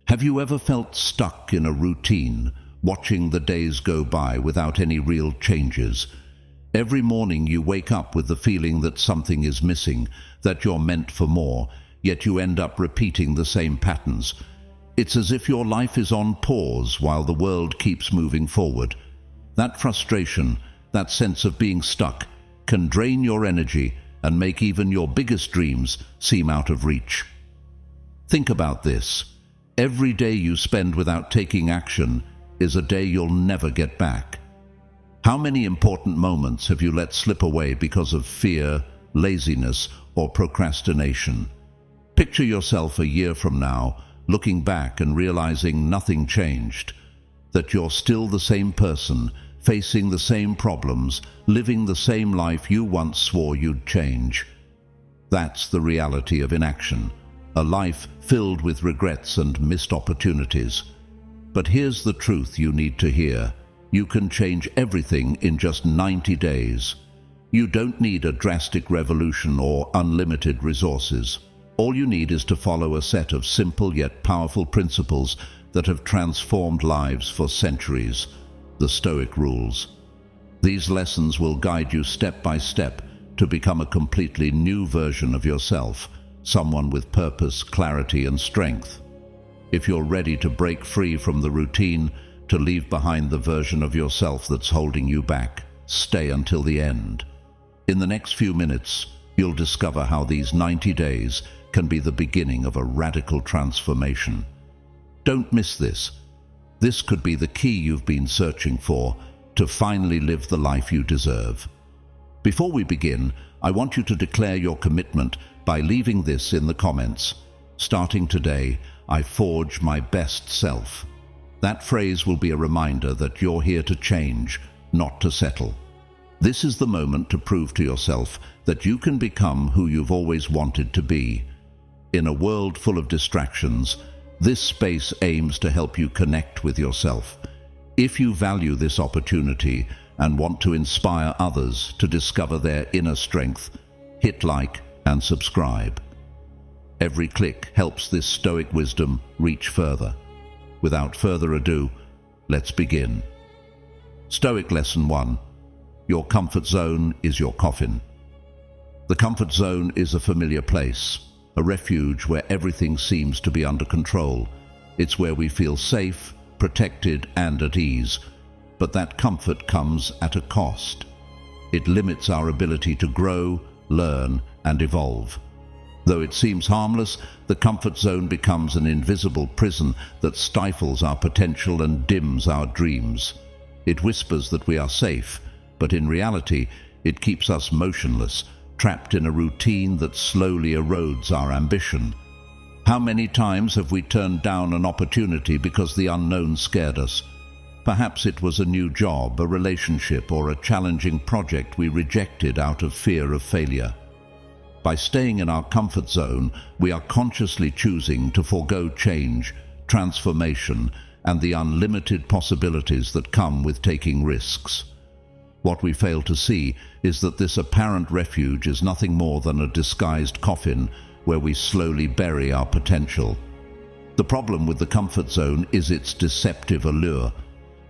Have you ever felt stuck in a routine, watching the days go by without any real changes? Every morning you wake up with the feeling that something is missing, that you're meant for more, yet you end up repeating the same patterns. It's as if your life is on pause while the world keeps moving forward. That frustration, that sense of being stuck, can drain your energy and make even your biggest dreams seem out of reach. Think about this. Every day you spend without taking action is a day you'll never get back. How many important moments have you let slip away because of fear, laziness, or procrastination? Picture yourself a year from now, looking back and realizing nothing changed, that you're still the same person, facing the same problems, living the same life you once swore you'd change. That's the reality of inaction, a life filled with regrets and missed opportunities. But here's the truth you need to hear. You can change everything in just 90 days. You don't need a drastic revolution or unlimited resources. All you need is to follow a set of simple yet powerful principles that have transformed lives for centuries, the Stoic rules. These lessons will guide you step by step to become a completely new version of yourself, someone with purpose, clarity, and strength. If you're ready to break free from the routine, to leave behind the version of yourself that's holding you back, stay until the end. In the next few minutes, you'll discover how these 90 days can be the beginning of a radical transformation. Don't miss this. This could be the key you've been searching for to finally live the life you deserve. Before we begin, I want you to declare your commitment by leaving this in the comments. Starting today, I forge my best self. That phrase will be a reminder that you're here to change, not to settle. This is the moment to prove to yourself that you can become who you've always wanted to be. In a world full of distractions, this space aims to help you connect with yourself. If you value this opportunity and want to inspire others to discover their inner strength, hit like and subscribe. Every click helps this Stoic wisdom reach further. Without further ado, let's begin. Stoic Lesson 1. Your comfort zone is your coffin. The comfort zone is a familiar place, a refuge where everything seems to be under control. It's where we feel safe, protected, and at ease. But that comfort comes at a cost. It limits our ability to grow, learn, and evolve. Though it seems harmless, the comfort zone becomes an invisible prison that stifles our potential and dims our dreams. It whispers that we are safe, but in reality, it keeps us motionless, trapped in a routine that slowly erodes our ambition. How many times have we turned down an opportunity because the unknown scared us? Perhaps it was a new job, a relationship, or a challenging project we rejected out of fear of failure. By staying in our comfort zone, we are consciously choosing to forego change, transformation, and the unlimited possibilities that come with taking risks. What we fail to see is that this apparent refuge is nothing more than a disguised coffin where we slowly bury our potential. The problem with the comfort zone is its deceptive allure.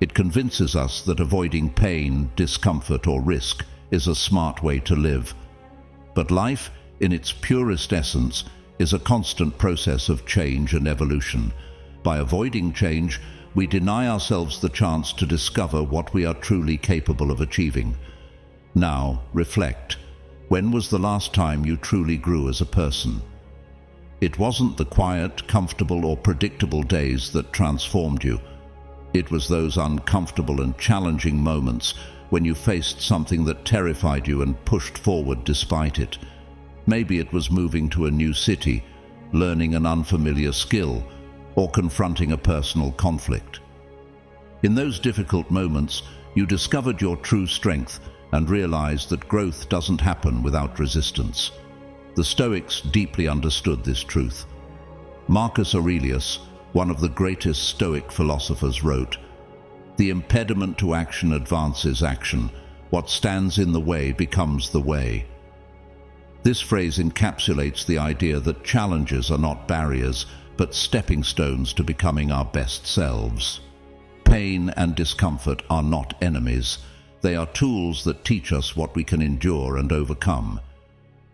It convinces us that avoiding pain, discomfort, or risk is a smart way to live. But life, in its purest essence, is a constant process of change and evolution. By avoiding change, we deny ourselves the chance to discover what we are truly capable of achieving. Now, reflect. When was the last time you truly grew as a person? It wasn't the quiet, comfortable, or predictable days that transformed you. It was those uncomfortable and challenging moments when you faced something that terrified you and pushed forward despite it. Maybe it was moving to a new city, learning an unfamiliar skill, or confronting a personal conflict. In those difficult moments, you discovered your true strength and realized that growth doesn't happen without resistance. The Stoics deeply understood this truth. Marcus Aurelius, one of the greatest Stoic philosophers, wrote, "The impediment to action advances action. What stands in the way becomes the way." This phrase encapsulates the idea that challenges are not barriers, but stepping stones to becoming our best selves. Pain and discomfort are not enemies. They are tools that teach us what we can endure and overcome.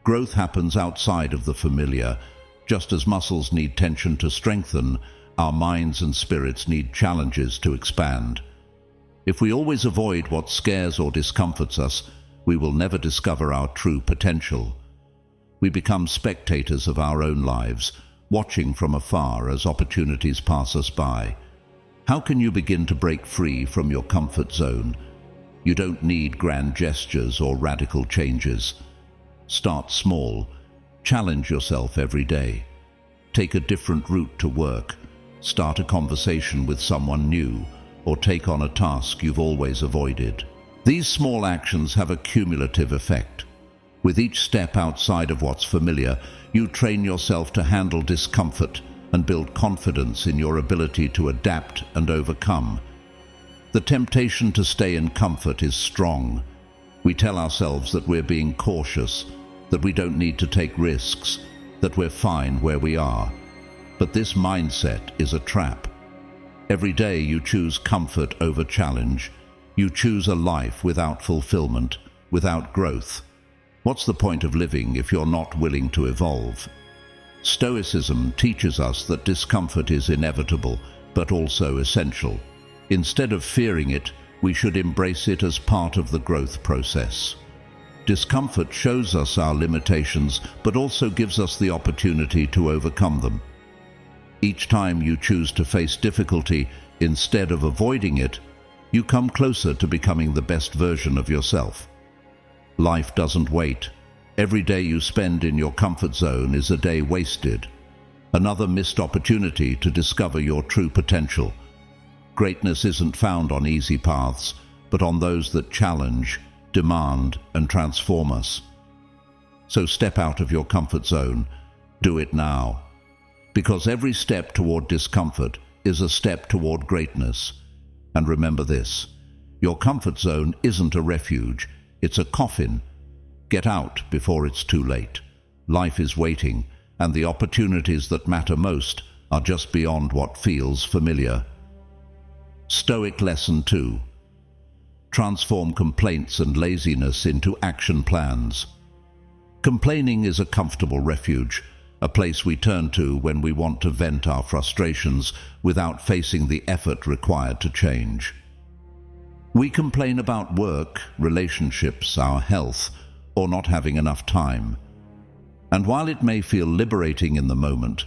Growth happens outside of the familiar. Just as muscles need tension to strengthen, our minds and spirits need challenges to expand. If we always avoid what scares or discomforts us, we will never discover our true potential. We become spectators of our own lives, watching from afar as opportunities pass us by. How can you begin to break free from your comfort zone? You don't need grand gestures or radical changes. Start small. Challenge yourself every day. Take a different route to work. Start a conversation with someone new, or take on a task you've always avoided. These small actions have a cumulative effect. With each step outside of what's familiar, you train yourself to handle discomfort and build confidence in your ability to adapt and overcome. The temptation to stay in comfort is strong. We tell ourselves that we're being cautious, that we don't need to take risks, that we're fine where we are. But this mindset is a trap. Every day you choose comfort over challenge. You choose a life without fulfillment, without growth. What's the point of living if you're not willing to evolve? Stoicism teaches us that discomfort is inevitable, but also essential. Instead of fearing it, we should embrace it as part of the growth process. Discomfort shows us our limitations, but also gives us the opportunity to overcome them. Each time you choose to face difficulty instead of avoiding it, you come closer to becoming the best version of yourself. Life doesn't wait. Every day you spend in your comfort zone is a day wasted, another missed opportunity to discover your true potential. Greatness isn't found on easy paths, but on those that challenge, demand, and transform us. So step out of your comfort zone. Do it now. Because every step toward discomfort is a step toward greatness. And remember this, your comfort zone isn't a refuge, it's a coffin. Get out before it's too late. Life is waiting, and the opportunities that matter most are just beyond what feels familiar. Stoic Lesson 2. Transform complaints and laziness into action plans. Complaining is a comfortable refuge, a place we turn to when we want to vent our frustrations without facing the effort required to change. We complain about work, relationships, our health, or not having enough time. And while it may feel liberating in the moment,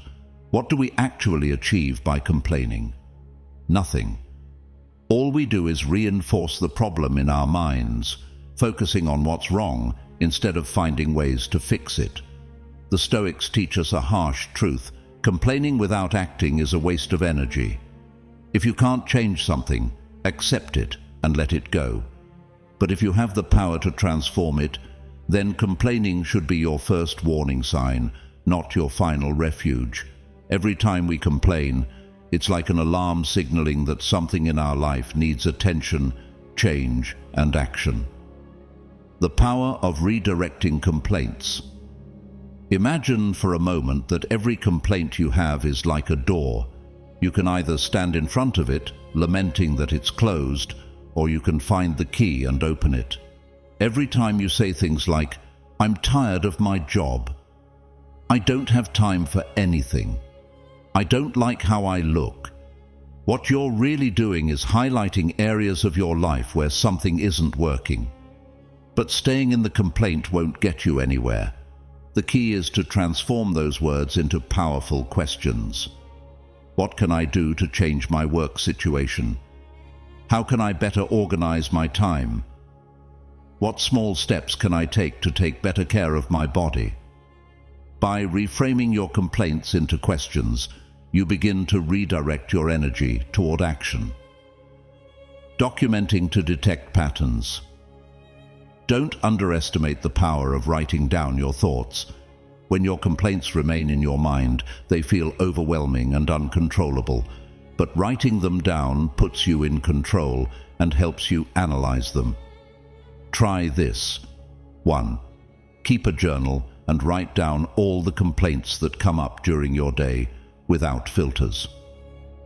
what do we actually achieve by complaining? Nothing. All we do is reinforce the problem in our minds, focusing on what's wrong instead of finding ways to fix it. The Stoics teach us a harsh truth. Complaining without acting is a waste of energy. If you can't change something, accept it and let it go. But if you have the power to transform it, then complaining should be your first warning sign, not your final refuge. Every time we complain, it's like an alarm signaling that something in our life needs attention, change, and action. The power of redirecting complaints. Imagine for a moment that every complaint you have is like a door. You can either stand in front of it, lamenting that it's closed, or you can find the key and open it. Every time you say things like, "I'm tired of my job," "I don't have time for anything," "I don't like how I look," what you're really doing is highlighting areas of your life where something isn't working. But staying in the complaint won't get you anywhere. The key is to transform those words into powerful questions. What can I do to change my work situation? How can I better organize my time? What small steps can I take to take better care of my body? By reframing your complaints into questions, you begin to redirect your energy toward action. Documenting to detect patterns. Don't underestimate the power of writing down your thoughts. When your complaints remain in your mind, they feel overwhelming and uncontrollable. But writing them down puts you in control and helps you analyze them. Try this. 1. Keep a journal and write down all the complaints that come up during your day. without filters.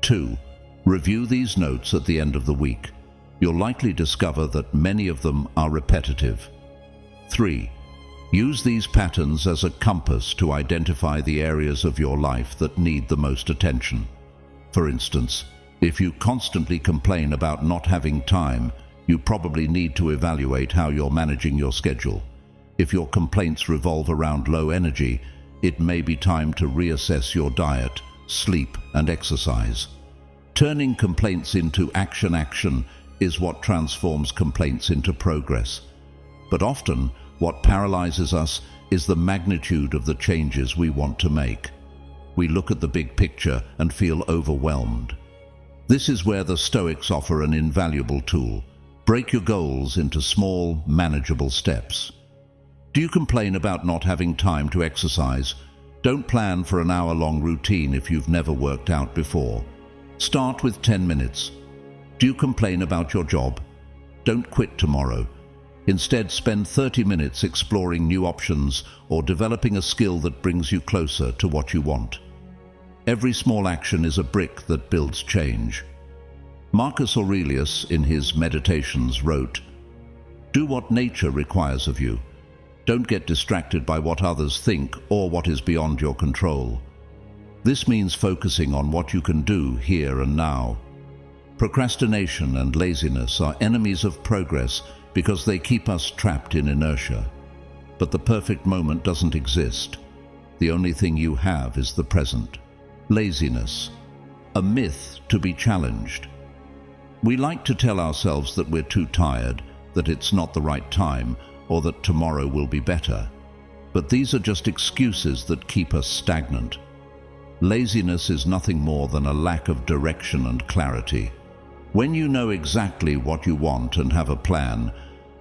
2. Review these notes at the end of the week. You'll likely discover that many of them are repetitive. 3. Use these patterns as a compass to identify the areas of your life that need the most attention. For instance, if you constantly complain about not having time, you probably need to evaluate how you're managing your schedule. If your complaints revolve around low energy, it may be time to reassess your diet, sleep, and exercise. Turning complaints into action is what transforms complaints into progress. But often, what paralyzes us is the magnitude of the changes we want to make. We look at the big picture and feel overwhelmed. This is where the Stoics offer an invaluable tool. Break your goals into small, manageable steps. Do you complain about not having time to exercise? Don't plan for an hour-long routine if you've never worked out before. Start with 10 minutes. Do you complain about your job? Don't quit tomorrow. Instead, spend 30 minutes exploring new options or developing a skill that brings you closer to what you want. Every small action is a brick that builds change. Marcus Aurelius, in his Meditations, wrote, "Do what nature requires of you. Don't get distracted by what others think or what is beyond your control." This means focusing on what you can do here and now. Procrastination and laziness are enemies of progress because they keep us trapped in inertia. But the perfect moment doesn't exist. The only thing you have is the present. Laziness, a myth to be challenged. We like to tell ourselves that we're too tired, that it's not the right time, or that tomorrow will be better. But these are just excuses that keep us stagnant. Laziness is nothing more than a lack of direction and clarity. When you know exactly what you want and have a plan,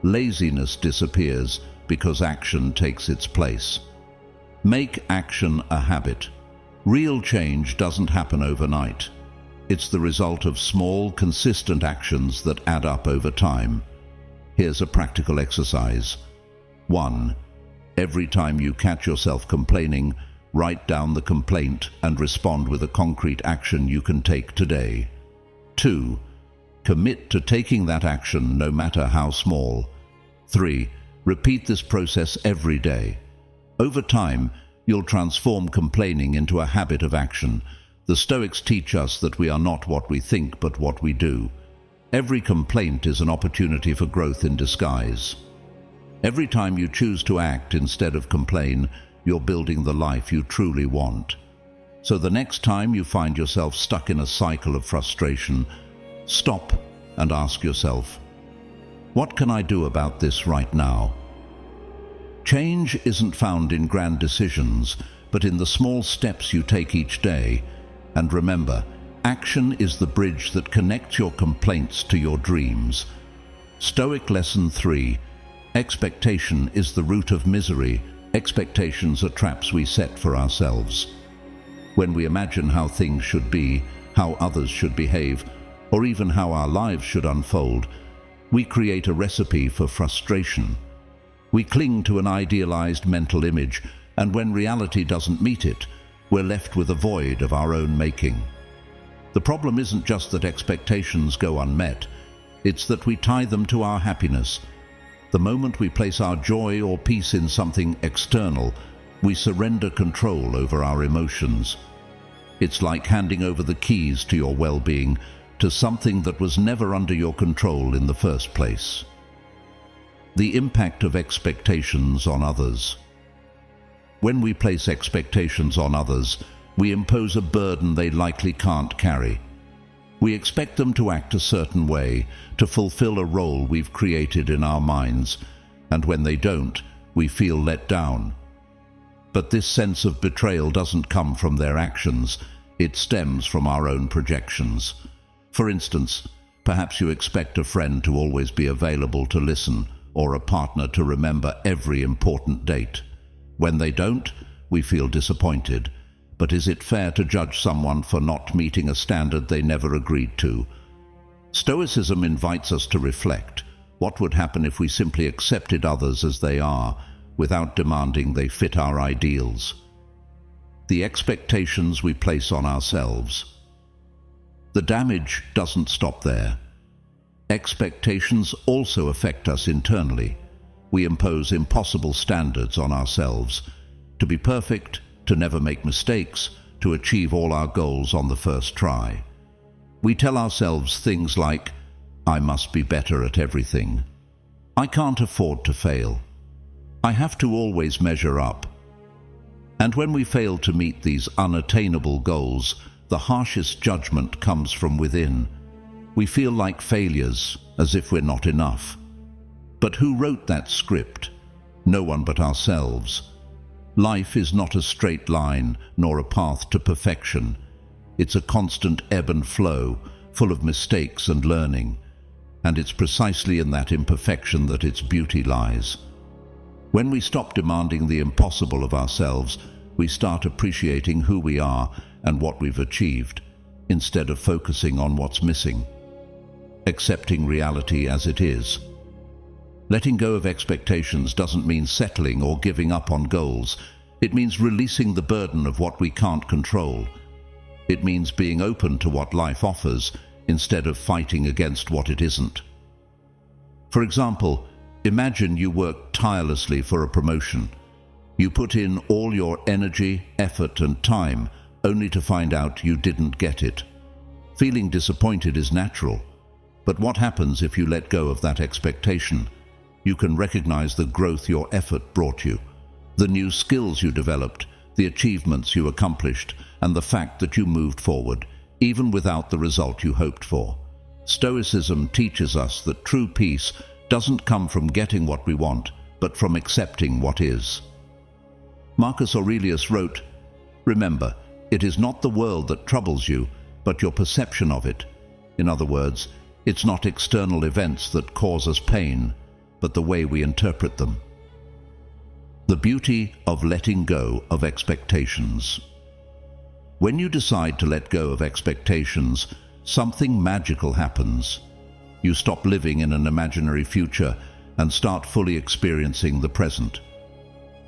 laziness disappears because action takes its place. Make action a habit. Real change doesn't happen overnight. It's the result of small, consistent actions that add up over time. Here's a practical exercise. 1. Every time you catch yourself complaining, write down the complaint and respond with a concrete action you can take today. 2. Commit to taking that action no matter how small. 3. Repeat this process every day. Over time, you'll transform complaining into a habit of action. The Stoics teach us that we are not what we think, but what we do. Every complaint is an opportunity for growth in disguise. Every time you choose to act instead of complain, you're building the life you truly want. So the next time you find yourself stuck in a cycle of frustration, stop and ask yourself, what can I do about this right now? Change isn't found in grand decisions, but in the small steps you take each day. And remember, action is the bridge that connects your complaints to your dreams. Stoic Lesson 3. Expectation is the root of misery. Expectations are traps we set for ourselves. When we imagine how things should be, how others should behave, or even how our lives should unfold, we create a recipe for frustration. We cling to an idealized mental image, and when reality doesn't meet it, we're left with a void of our own making. The problem isn't just that expectations go unmet, it's that we tie them to our happiness. The moment we place our joy or peace in something external, we surrender control over our emotions. It's like handing over the keys to your well-being to something that was never under your control in the first place. The impact of expectations on others. When we place expectations on others, we impose a burden they likely can't carry. We expect them to act a certain way, to fulfill a role we've created in our minds, and when they don't, we feel let down. But this sense of betrayal doesn't come from their actions, it stems from our own projections. For instance, perhaps you expect a friend to always be available to listen, or a partner to remember every important date. When they don't, we feel disappointed. But is it fair to judge someone for not meeting a standard they never agreed to? Stoicism invites us to reflect. What would happen if we simply accepted others as they are, without demanding they fit our ideals? the expectations we place on ourselves. The damage doesn't stop there. Expectations also affect us internally. We impose impossible standards on ourselves. To be perfect, to never make mistakes, to achieve all our goals on the first try. We tell ourselves things like, I must be better at everything. I can't afford to fail. I have to always measure up. And when we fail to meet these unattainable goals, the harshest judgment comes from within. We feel like failures, as if we're not enough. But who wrote that script? No one but ourselves. Life is not a straight line, nor a path to perfection. It's a constant ebb and flow, full of mistakes and learning. And it's precisely in that imperfection that its beauty lies. When we stop demanding the impossible of ourselves, we start appreciating who we are and what we've achieved, instead of focusing on what's missing. Accepting reality as it is. Letting go of expectations doesn't mean settling or giving up on goals. It means releasing the burden of what we can't control. It means being open to what life offers, instead of fighting against what it isn't. For example, imagine you work tirelessly for a promotion. You put in all your energy, effort, and time, only to find out you didn't get it. Feeling disappointed is natural, but what happens if you let go of that expectation? You can recognize the growth your effort brought you, the new skills you developed, the achievements you accomplished, and the fact that you moved forward, even without the result you hoped for. Stoicism teaches us that true peace doesn't come from getting what we want, but from accepting what is. Marcus Aurelius wrote, "Remember, it is not the world that troubles you, but your perception of it." In other words, it's not external events that cause us pain, but the way we interpret them. The beauty of letting go of expectations. When you decide to let go of expectations, something magical happens. You stop living in an imaginary future and start fully experiencing the present.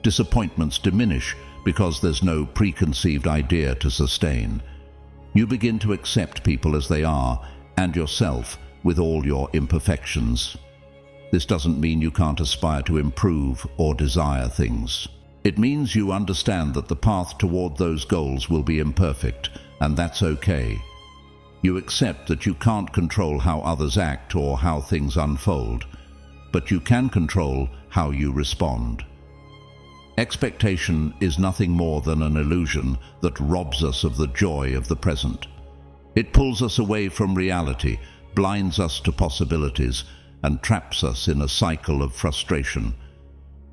Disappointments diminish because there's no preconceived idea to sustain. You begin to accept people as they are, and yourself with all your imperfections. This doesn't mean you can't aspire to improve or desire things. It means you understand that the path toward those goals will be imperfect, and that's okay. You accept that you can't control how others act or how things unfold, but you can control how you respond. Expectation is nothing more than an illusion that robs us of the joy of the present. It pulls us away from reality, blinds us to possibilities, and traps us in a cycle of frustration.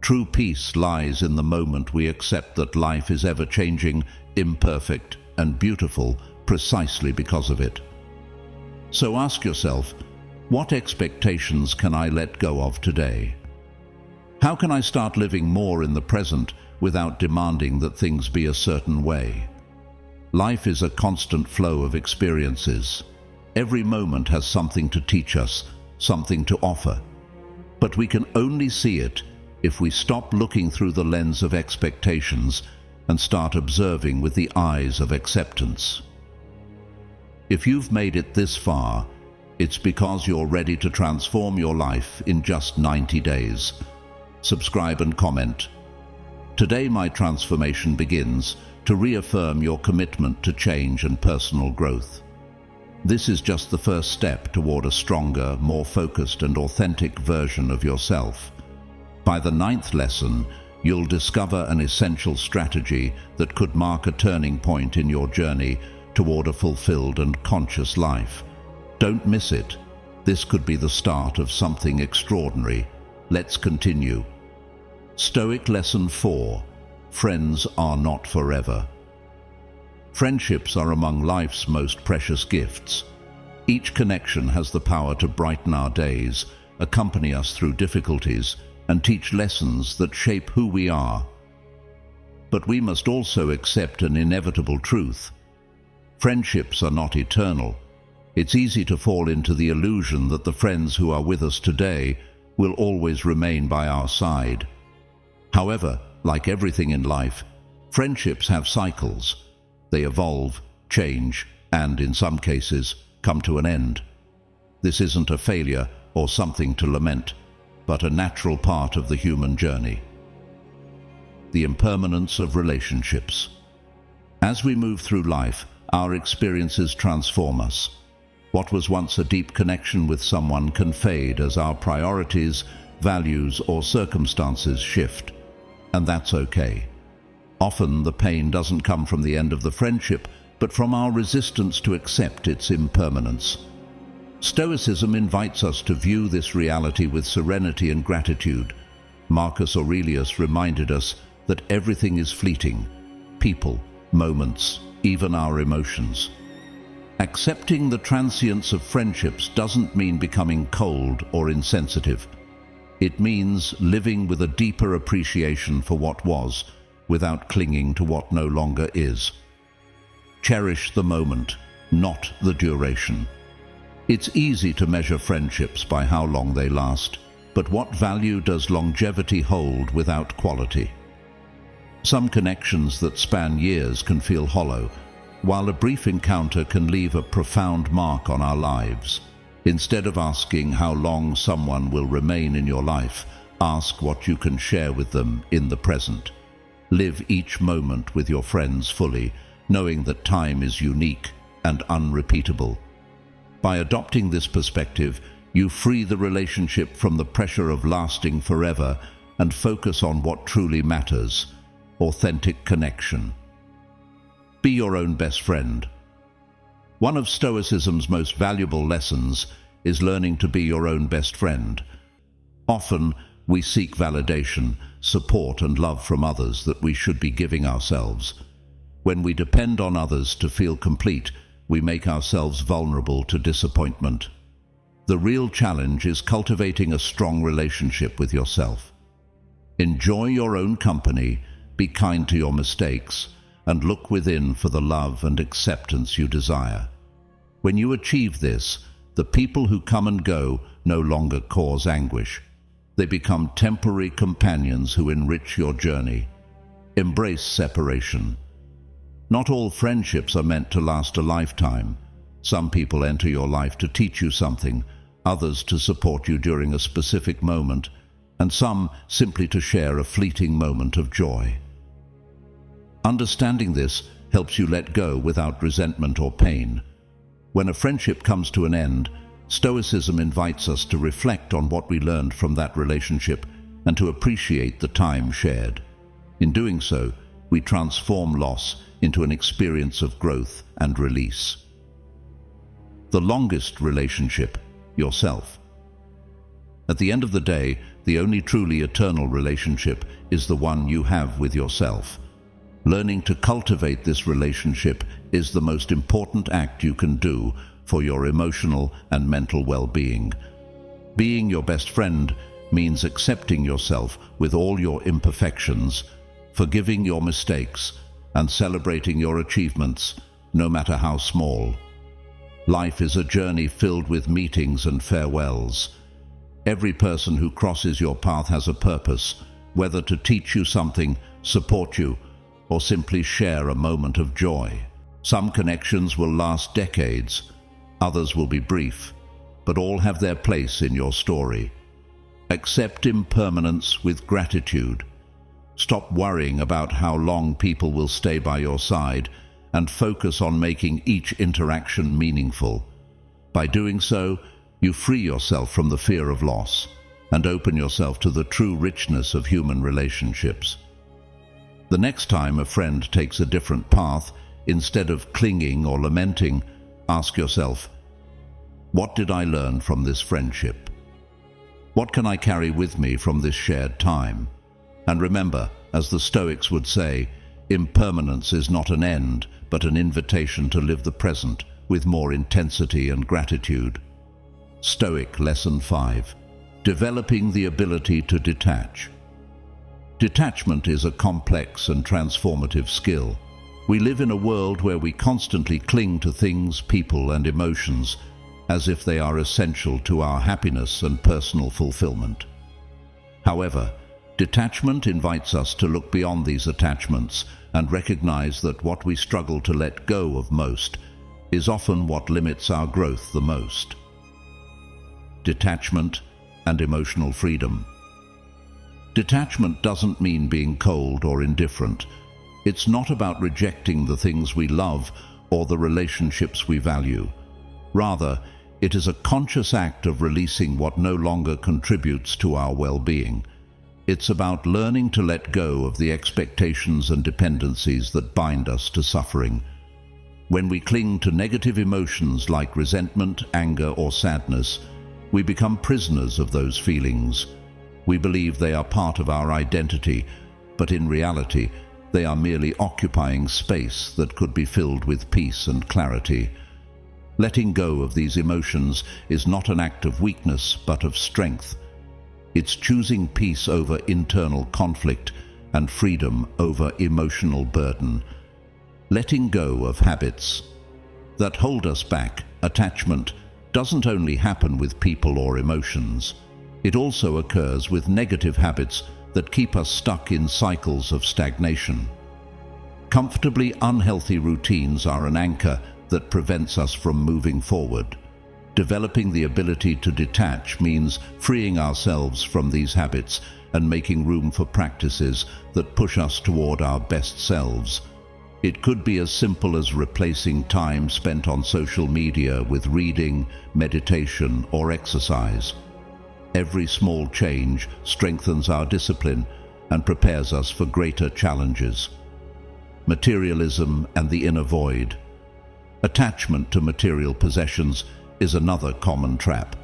True peace lies in the moment we accept that life is ever-changing, imperfect, and beautiful precisely because of it. So ask yourself, what expectations can I let go of today? How can I start living more in the present without demanding that things be a certain way? Life is a constant flow of experiences. Every moment has something to teach us, something to offer. But we can only see it if we stop looking through the lens of expectations and start observing with the eyes of acceptance. If you've made it this far, it's because you're ready to transform your life in just 90 days. Subscribe and comment. Today my transformation begins to reaffirm your commitment to change and personal growth. This is just the first step toward a stronger, more focused and authentic version of yourself. By the 9th lesson, you'll discover an essential strategy that could mark a turning point in your journey toward a fulfilled and conscious life. Don't miss it. This could be the start of something extraordinary. Let's continue. Stoic Lesson 4. Friends are not forever. Friendships are among life's most precious gifts. Each connection has the power to brighten our days, accompany us through difficulties, and teach lessons that shape who we are. But we must also accept an inevitable truth. Friendships are not eternal. It's easy to fall into the illusion that the friends who are with us today will always remain by our side. However, like everything in life, Friendships have cycles. They evolve, change, and, in some cases, come to an end. This isn't a failure or something to lament, but a natural part of the human journey. The impermanence of relationships. As we move through life, our experiences transform us. What was once a deep connection with someone can fade as our priorities, values, or circumstances shift, and that's okay. Often the pain doesn't come from the end of the friendship, but from our resistance to accept its impermanence. Stoicism invites us to view this reality with serenity and gratitude. Marcus Aurelius reminded us that everything is fleeting: people, moments, even our emotions. Accepting the transience of friendships doesn't mean becoming cold or insensitive. It means living with a deeper appreciation for what was, without clinging to what no longer is. Cherish the moment, not the duration. It's easy to measure friendships by how long they last, but what value does longevity hold without quality? Some connections that span years can feel hollow, while a brief encounter can leave a profound mark on our lives. Instead of asking how long someone will remain in your life, ask what you can share with them in the present. Live each moment with your friends fully, knowing that time is unique and unrepeatable. By adopting this perspective, you free the relationship from the pressure of lasting forever and focus on what truly matters: authentic connection. Be your own best friend. One of Stoicism's most valuable lessons is learning to be your own best friend. Often, we seek validation, support, and love from others that we should be giving ourselves. When we depend on others to feel complete, we make ourselves vulnerable to disappointment. The real challenge is cultivating a strong relationship with yourself. Enjoy your own company, be kind to your mistakes, and look within for the love and acceptance you desire. When you achieve this, the people who come and go no longer cause anguish. They become temporary companions who enrich your journey. Embrace separation. Not all friendships are meant to last a lifetime. Some people enter your life to teach you something, others to support you during a specific moment, and some simply to share a fleeting moment of joy. Understanding this helps you let go without resentment or pain. When a friendship comes to an end, Stoicism invites us to reflect on what we learned from that relationship and to appreciate the time shared. In doing so, we transform loss into an experience of growth and release. The longest relationship, yourself. At the end of the day, the only truly eternal relationship is the one you have with yourself. Learning to cultivate this relationship is the most important act you can do for your emotional and mental well-being. Being your best friend means accepting yourself with all your imperfections, forgiving your mistakes, and celebrating your achievements, no matter how small. Life is a journey filled with meetings and farewells. Every person who crosses your path has a purpose, whether to teach you something, support you, or simply share a moment of joy. Some connections will last decades, others will be brief, but all have their place in your story. Accept impermanence with gratitude. Stop worrying about how long people will stay by your side and focus on making each interaction meaningful. By doing so, you free yourself from the fear of loss and open yourself to the true richness of human relationships. The next time a friend takes a different path, instead of clinging or lamenting, ask yourself, what did I learn from this friendship? What can I carry with me from this shared time? And remember, as the Stoics would say, impermanence is not an end, but an invitation to live the present with more intensity and gratitude. Stoic Lesson 5. Developing the ability to detach. Detachment is a complex and transformative skill. We live in a world where we constantly cling to things, people, and emotions as if they are essential to our happiness and personal fulfillment. However, Detachment invites us to look beyond these attachments and recognize that what we struggle to let go of most is often what limits our growth the most. Detachment and emotional freedom. Detachment doesn't mean being cold or indifferent. It's not about rejecting the things we love or the relationships we value. Rather, it is a conscious act of releasing what no longer contributes to our well-being. It's about learning to let go of the expectations and dependencies that bind us to suffering. When we cling to negative emotions like resentment, anger, or sadness, we become prisoners of those feelings. We believe they are part of our identity, but in reality, they are merely occupying space that could be filled with peace and clarity. Letting go of these emotions is not an act of weakness, but of strength. It's choosing peace over internal conflict and freedom over emotional burden. Letting go of habits that hold us back. Attachment doesn't only happen with people or emotions. It also occurs with negative habits that keep us stuck in cycles of stagnation. Comfortably unhealthy routines are an anchor that prevents us from moving forward. Developing the ability to detach means freeing ourselves from these habits and making room for practices that push us toward our best selves. It could be as simple as replacing time spent on social media with reading, meditation, or exercise. Every small change strengthens our discipline and prepares us for greater challenges. Materialism and the inner void. Attachment to material possessions is another common trap.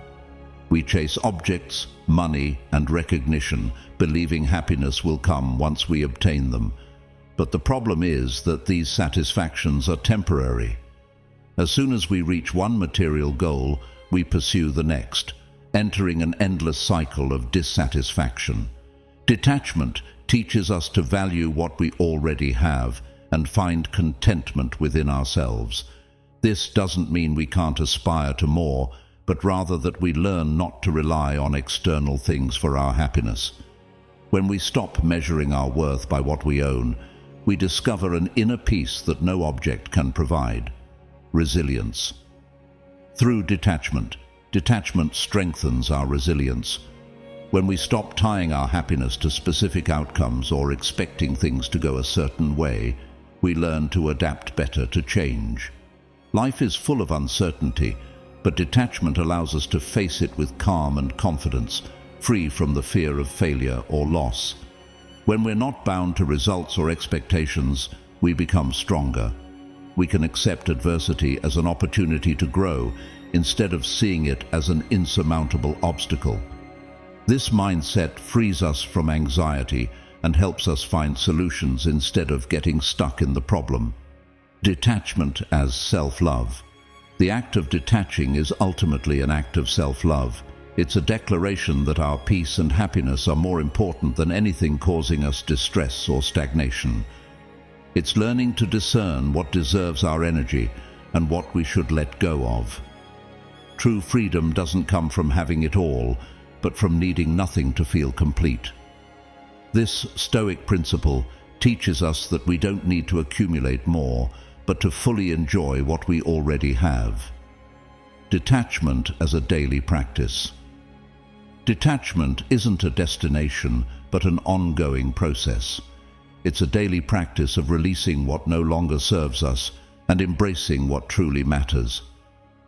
We chase objects, money, and recognition, believing happiness will come once we obtain them. But the problem is that these satisfactions are temporary. As soon as we reach one material goal, we pursue the next, entering an endless cycle of dissatisfaction. Detachment teaches us to value what we already have and find contentment within ourselves. This doesn't mean we can't aspire to more, but rather that we learn not to rely on external things for our happiness. When we stop measuring our worth by what we own, we discover an inner peace that no object can provide. Resilience. Through detachment strengthens our resilience. When we stop tying our happiness to specific outcomes or expecting things to go a certain way, we learn to adapt better to change. Life is full of uncertainty, but detachment allows us to face it with calm and confidence, free from the fear of failure or loss. When we're not bound to results or expectations, we become stronger. We can accept adversity as an opportunity to grow instead of seeing it as an insurmountable obstacle. This mindset frees us from anxiety and helps us find solutions instead of getting stuck in the problem. Detachment as self-love. The act of detaching is ultimately an act of self-love. It's a declaration that our peace and happiness are more important than anything causing us distress or stagnation. It's learning to discern what deserves our energy and what we should let go of. True freedom doesn't come from having it all, but from needing nothing to feel complete. This Stoic principle teaches us that we don't need to accumulate more, but to fully enjoy what we already have. Detachment as a daily practice. Detachment isn't a destination, but an ongoing process. It's a daily practice of releasing what no longer serves us and embracing what truly matters.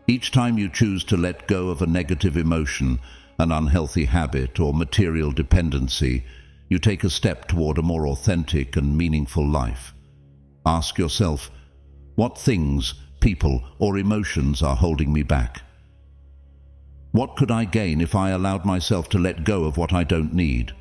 Each time you choose to let go of a negative emotion, an unhealthy habit, or material dependency, you take a step toward a more authentic and meaningful life. Ask yourself, what things, people, or emotions are holding me back? What could I gain if I allowed myself to let go of what I don't need?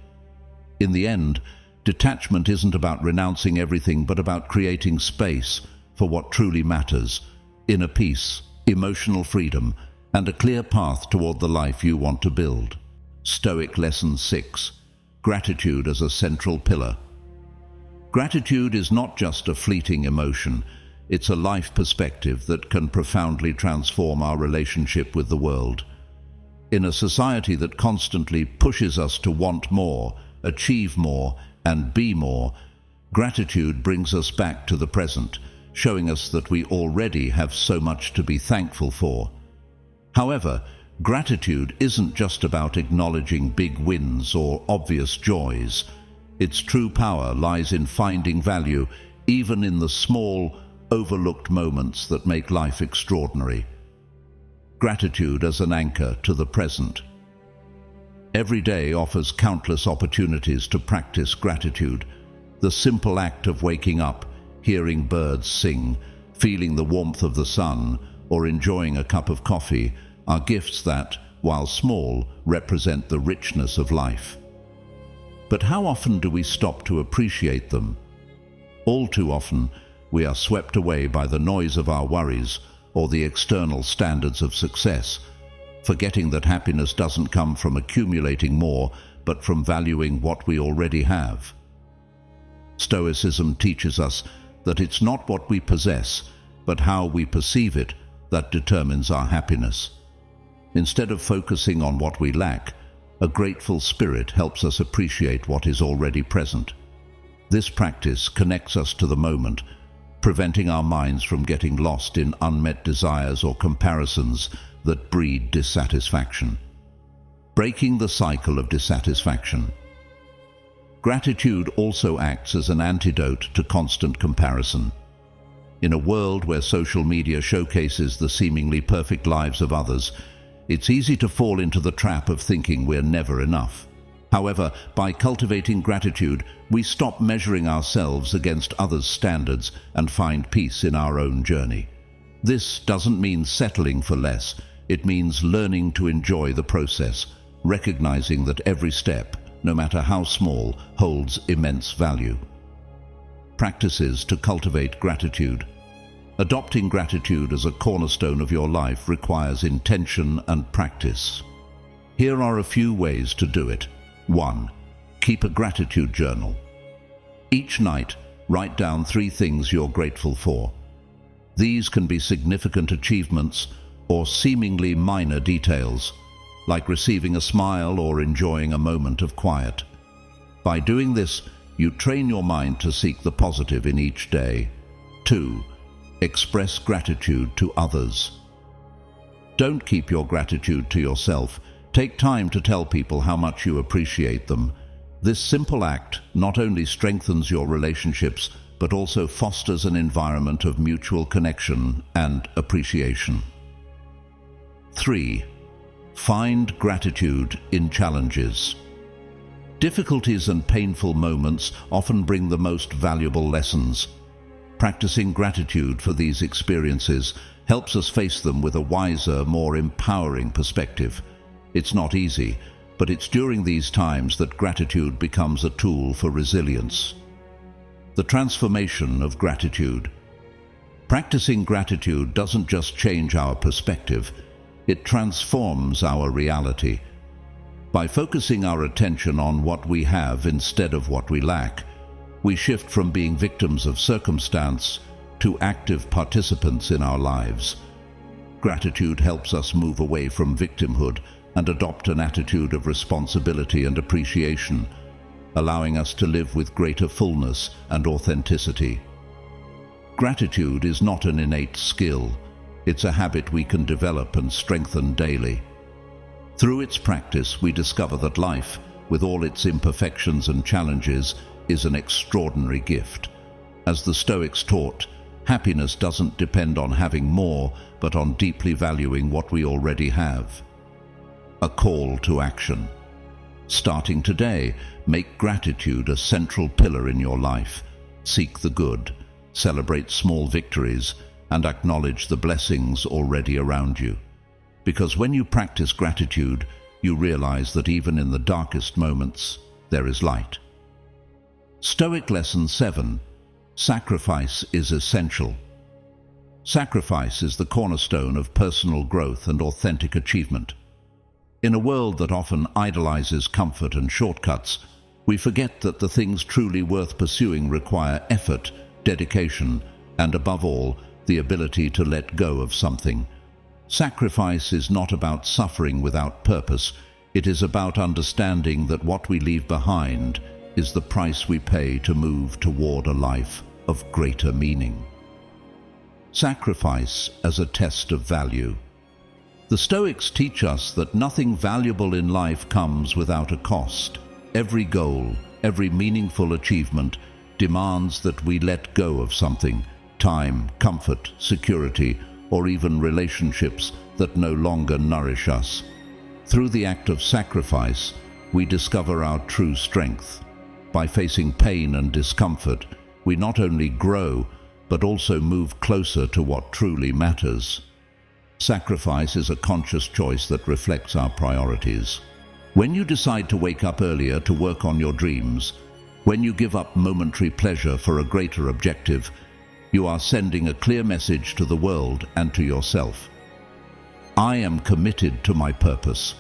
In the end, detachment isn't about renouncing everything, but about creating space for what truly matters: inner peace, emotional freedom, and a clear path toward the life you want to build. Stoic Lesson 6. Gratitude as a central pillar. Gratitude is not just a fleeting emotion. It's a life perspective that can profoundly transform our relationship with the world. In a society that constantly pushes us to want more, achieve more, and be more, gratitude brings us back to the present, showing us that we already have so much to be thankful for. However, gratitude isn't just about acknowledging big wins or obvious joys. Its true power lies in finding value even in the small, overlooked moments that make life extraordinary. Gratitude as an anchor to the present. Every day offers countless opportunities to practice gratitude. The simple act of waking up, hearing birds sing, feeling the warmth of the sun, or enjoying a cup of coffee are gifts that, while small, represent the richness of life. But how often do we stop to appreciate them? All too often, we are swept away by the noise of our worries or the external standards of success, forgetting that happiness doesn't come from accumulating more, but from valuing what we already have. Stoicism teaches us that it's not what we possess, but how we perceive it that determines our happiness. Instead of focusing on what we lack, a grateful spirit helps us appreciate what is already present. This practice connects us to the moment, preventing our minds from getting lost in unmet desires or comparisons that breed dissatisfaction. Breaking the cycle of dissatisfaction. Gratitude also acts as an antidote to constant comparison. In a world where social media showcases the seemingly perfect lives of others, it's easy to fall into the trap of thinking we're never enough. However, by cultivating gratitude, we stop measuring ourselves against others' standards and find peace in our own journey. This doesn't mean settling for less. It means learning to enjoy the process, recognizing that every step, no matter how small, holds immense value. Practices to cultivate gratitude. Adopting gratitude as a cornerstone of your life requires intention and practice. Here are a few ways to do it. 1. Keep a gratitude journal. Each night, write down 3 things you're grateful for. These can be significant achievements or seemingly minor details, like receiving a smile or enjoying a moment of quiet. By doing this, you train your mind to seek the positive in each day. 2. Express gratitude to others. Don't keep your gratitude to yourself. Take time to tell people how much you appreciate them. This simple act not only strengthens your relationships, but also fosters an environment of mutual connection and appreciation. 3. Find gratitude in challenges. Difficulties and painful moments often bring the most valuable lessons. Practicing gratitude for these experiences helps us face them with a wiser, more empowering perspective. It's not easy, but it's during these times that gratitude becomes a tool for resilience. The transformation of gratitude. Practicing gratitude doesn't just change our perspective, it transforms our reality. By focusing our attention on what we have instead of what we lack, we shift from being victims of circumstance to active participants in our lives. Gratitude helps us move away from victimhood and adopt an attitude of responsibility and appreciation, allowing us to live with greater fullness and authenticity. Gratitude is not an innate skill. It's a habit we can develop and strengthen daily. Through its practice, we discover that life, with all its imperfections and challenges, is an extraordinary gift. As the Stoics taught, happiness doesn't depend on having more, but on deeply valuing what we already have. A call to action. Starting today, make gratitude a central pillar in your life. Seek the good, celebrate small victories, and acknowledge the blessings already around you. Because when you practice gratitude, you realize that even in the darkest moments, there is light. Stoic Lesson 7. Sacrifice is essential. Sacrifice is the cornerstone of personal growth and authentic achievement. In a world that often idolizes comfort and shortcuts, we forget that the things truly worth pursuing require effort, dedication, and above all, the ability to let go of something. Sacrifice is not about suffering without purpose. It is about understanding that what we leave behind is the price we pay to move toward a life of greater meaning. Sacrifice as a test of value. The Stoics teach us that nothing valuable in life comes without a cost. Every goal, every meaningful achievement demands that we let go of something: time, comfort, security, or even relationships that no longer nourish us. Through the act of sacrifice, we discover our true strength. By facing pain and discomfort, we not only grow, but also move closer to what truly matters. Sacrifice is a conscious choice that reflects our priorities. When you decide to wake up earlier to work on your dreams, when you give up momentary pleasure for a greater objective, you are sending a clear message to the world and to yourself. I am committed to my purpose.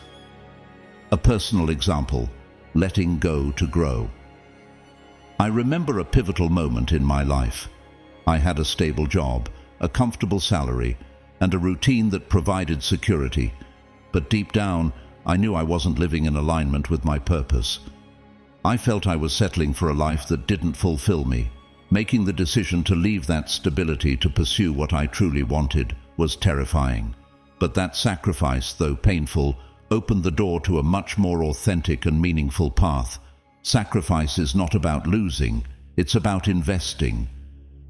A personal example: letting go to grow. I remember a pivotal moment in my life. I had a stable job, a comfortable salary, and a routine that provided security. But deep down, I knew I wasn't living in alignment with my purpose. I felt I was settling for a life that didn't fulfill me. Making the decision to leave that stability to pursue what I truly wanted was terrifying. But that sacrifice, though painful, opened the door to a much more authentic and meaningful path. Sacrifice is not about losing, it's about investing.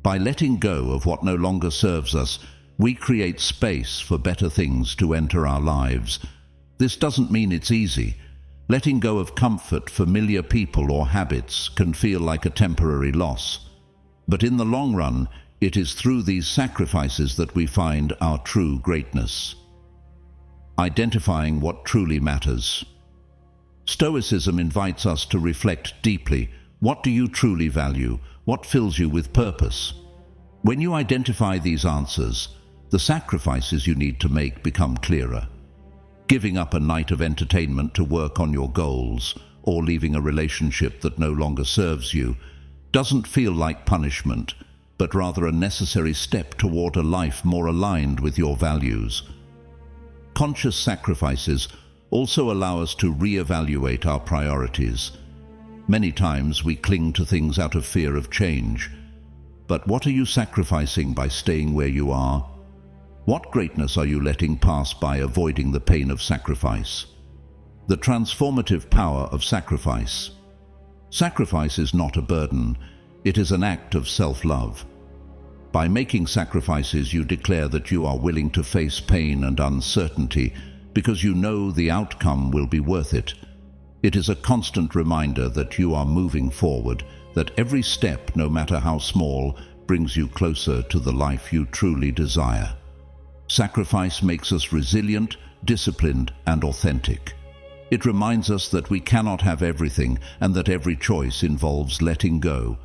By letting go of what no longer serves us, we create space for better things to enter our lives. This doesn't mean it's easy. Letting go of comfort, familiar people, or habits can feel like a temporary loss. But in the long run, it is through these sacrifices that we find our true greatness. Identifying what truly matters. Stoicism invites us to reflect deeply. What do you truly value? What fills you with purpose? When you identify these answers, the sacrifices you need to make become clearer. Giving up a night of entertainment to work on your goals, or leaving a relationship that no longer serves you, doesn't feel like punishment, but rather a necessary step toward a life more aligned with your values. Conscious sacrifices also allow us to re-evaluate our priorities. Many times we cling to things out of fear of change. But what are you sacrificing by staying where you are? What greatness are you letting pass by avoiding the pain of sacrifice? The transformative power of sacrifice. Sacrifice is not a burden, it is an act of self-love. By making sacrifices, you declare that you are willing to face pain and uncertainty because you know the outcome will be worth it. It is a constant reminder that you are moving forward, that every step, no matter how small, brings you closer to the life you truly desire. Sacrifice makes us resilient, disciplined, and authentic. It reminds us that we cannot have everything and that every choice involves letting go.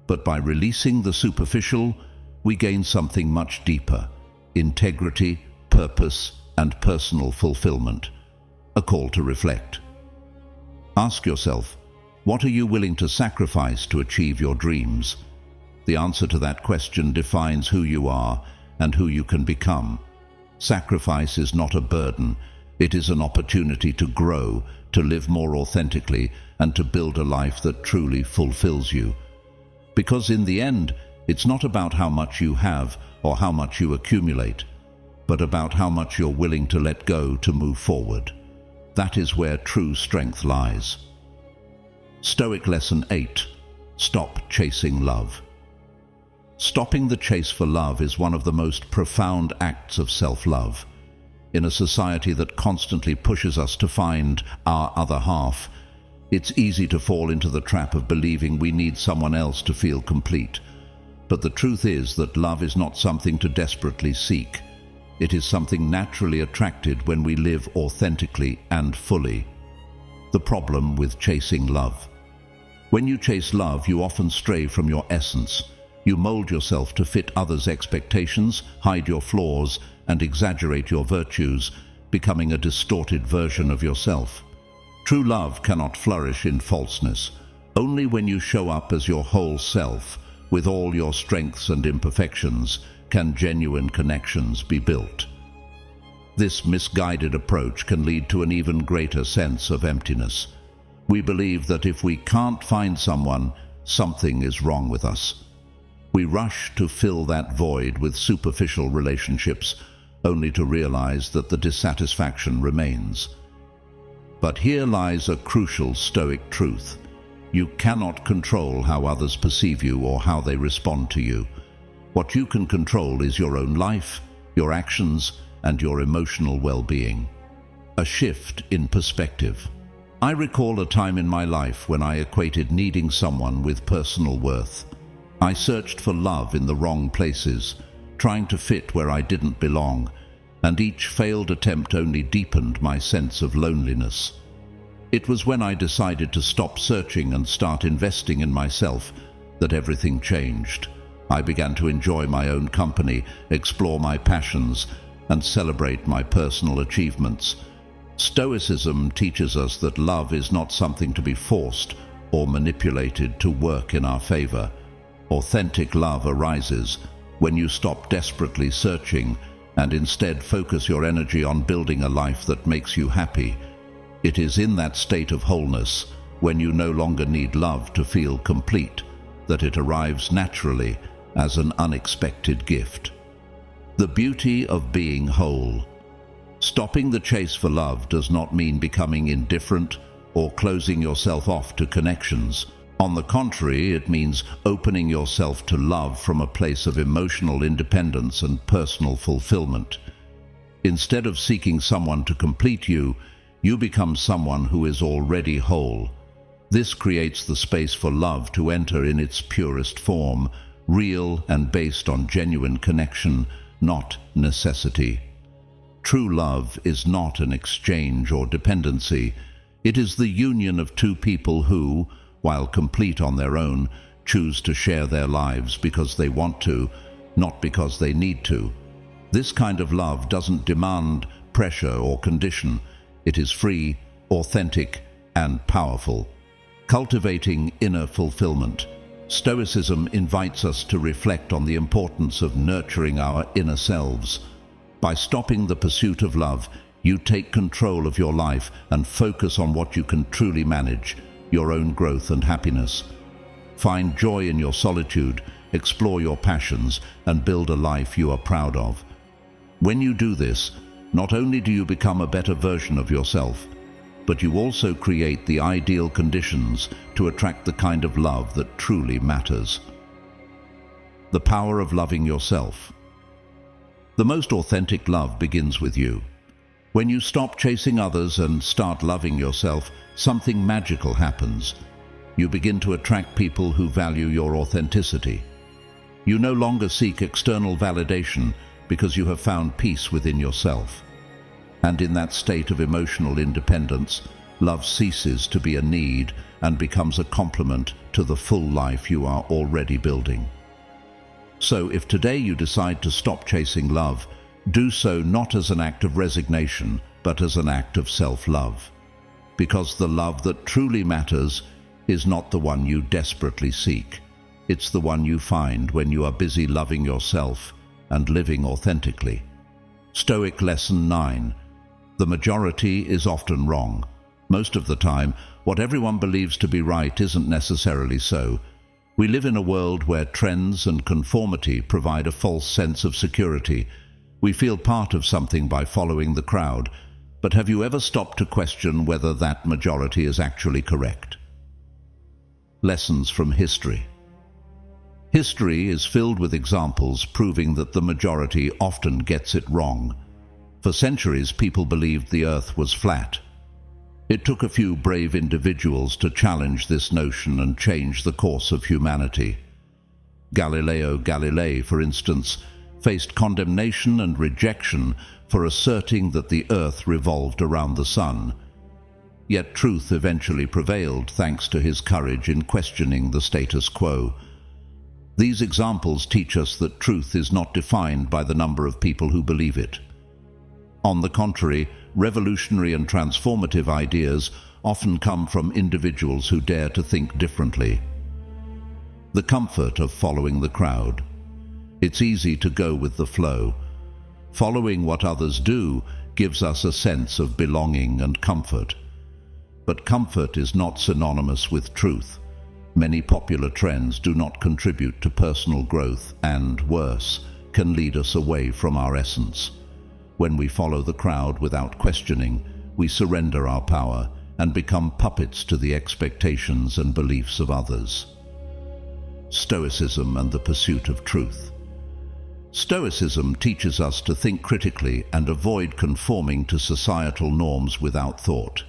But by releasing the superficial, we gain something much deeper: integrity, purpose, and personal fulfillment. A call to reflect. Ask yourself, what are you willing to sacrifice to achieve your dreams? The answer to that question defines who you are and who you can become. Sacrifice is not a burden. It is an opportunity to grow, to live more authentically, and to build a life that truly fulfills you. Because in the end, it's not about how much you have or how much you accumulate, but about how much you're willing to let go to move forward. That is where true strength lies. Stoic Lesson 8. Stop chasing love. Stopping the chase for love is one of the most profound acts of self-love. In a society that constantly pushes us to find our other half, it's easy to fall into the trap of believing we need someone else to feel complete. But the truth is that love is not something to desperately seek. It is something naturally attracted when we live authentically and fully. The problem with chasing love. When you chase love, you often stray from your essence. You mold yourself to fit others' expectations, hide your flaws, and exaggerate your virtues, becoming a distorted version of yourself. True love cannot flourish in falseness. Only when you show up as your whole self, with all your strengths and imperfections, can genuine connections be built. This misguided approach can lead to an even greater sense of emptiness. We believe that if we can't find someone, something is wrong with us. We rush to fill that void with superficial relationships, only to realize that the dissatisfaction remains. But here lies a crucial Stoic truth. You cannot control how others perceive you or how they respond to you. What you can control is your own life, your actions, and your emotional well-being. A shift in perspective. I recall a time in my life when I equated needing someone with personal worth. I searched for love in the wrong places, trying to fit where I didn't belong, and each failed attempt only deepened my sense of loneliness. It was when I decided to stop searching and start investing in myself that everything changed. I began to enjoy my own company, explore my passions, and celebrate my personal achievements. Stoicism teaches us that love is not something to be forced or manipulated to work in our favor. Authentic love arises when you stop desperately searching and instead focus your energy on building a life that makes you happy. It is in that state of wholeness, when you no longer need love to feel complete, that it arrives naturally as an unexpected gift. The beauty of being whole. Stopping the chase for love does not mean becoming indifferent or closing yourself off to connections. On the contrary, it means opening yourself to love from a place of emotional independence and personal fulfillment. Instead of seeking someone to complete you, you become someone who is already whole. This creates the space for love to enter in its purest form, real and based on genuine connection, not necessity. True love is not an exchange or dependency. It is the union of two people who, while complete on their own, choose to share their lives because they want to, not because they need to. This kind of love doesn't demand pressure or condition. It is free, authentic, and powerful. Cultivating inner fulfillment. Stoicism invites us to reflect on the importance of nurturing our inner selves. By stopping the pursuit of love, you take control of your life and focus on what you can truly manage, your own growth and happiness. Find joy in your solitude, explore your passions, and build a life you are proud of. When you do this, not only do you become a better version of yourself, but you also create the ideal conditions to attract the kind of love that truly matters. The power of loving yourself. The most authentic love begins with you. When you stop chasing others and start loving yourself, something magical happens. You begin to attract people who value your authenticity. You no longer seek external validation because you have found peace within yourself. And in that state of emotional independence, love ceases to be a need and becomes a complement to the full life you are already building. So if today you decide to stop chasing love, do so not as an act of resignation, but as an act of self-love. Because the love that truly matters is not the one you desperately seek. It's the one you find when you are busy loving yourself and living authentically. Stoic Lesson 9. The majority is often wrong. Most of the time, what everyone believes to be right isn't necessarily so. We live in a world where trends and conformity provide a false sense of security. We feel part of something by following the crowd, but have you ever stopped to question whether that majority is actually correct? Lessons from history. History is filled with examples proving that the majority often gets it wrong. For centuries, people believed the earth was flat. It took a few brave individuals to challenge this notion and change the course of humanity. Galileo Galilei, for instance, faced condemnation and rejection for asserting that the earth revolved around the sun. Yet truth eventually prevailed thanks to his courage in questioning the status quo. These examples teach us that truth is not defined by the number of people who believe it. On the contrary, revolutionary and transformative ideas often come from individuals who dare to think differently. The comfort of following the crowd. It's easy to go with the flow. Following what others do gives us a sense of belonging and comfort. But comfort is not synonymous with truth. Many popular trends do not contribute to personal growth and, worse, can lead us away from our essence. When we follow the crowd without questioning, we surrender our power and become puppets to the expectations and beliefs of others. Stoicism and the pursuit of truth. Stoicism teaches us to think critically and avoid conforming to societal norms without thought.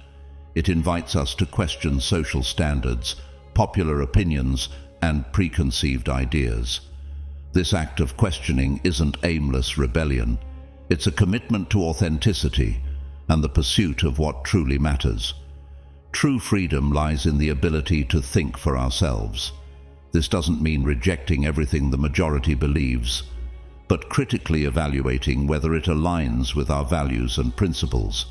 It invites us to question social standards, popular opinions, and preconceived ideas. This act of questioning isn't aimless rebellion. It's a commitment to authenticity and the pursuit of what truly matters. True freedom lies in the ability to think for ourselves. This doesn't mean rejecting everything the majority believes, but critically evaluating whether it aligns with our values and principles.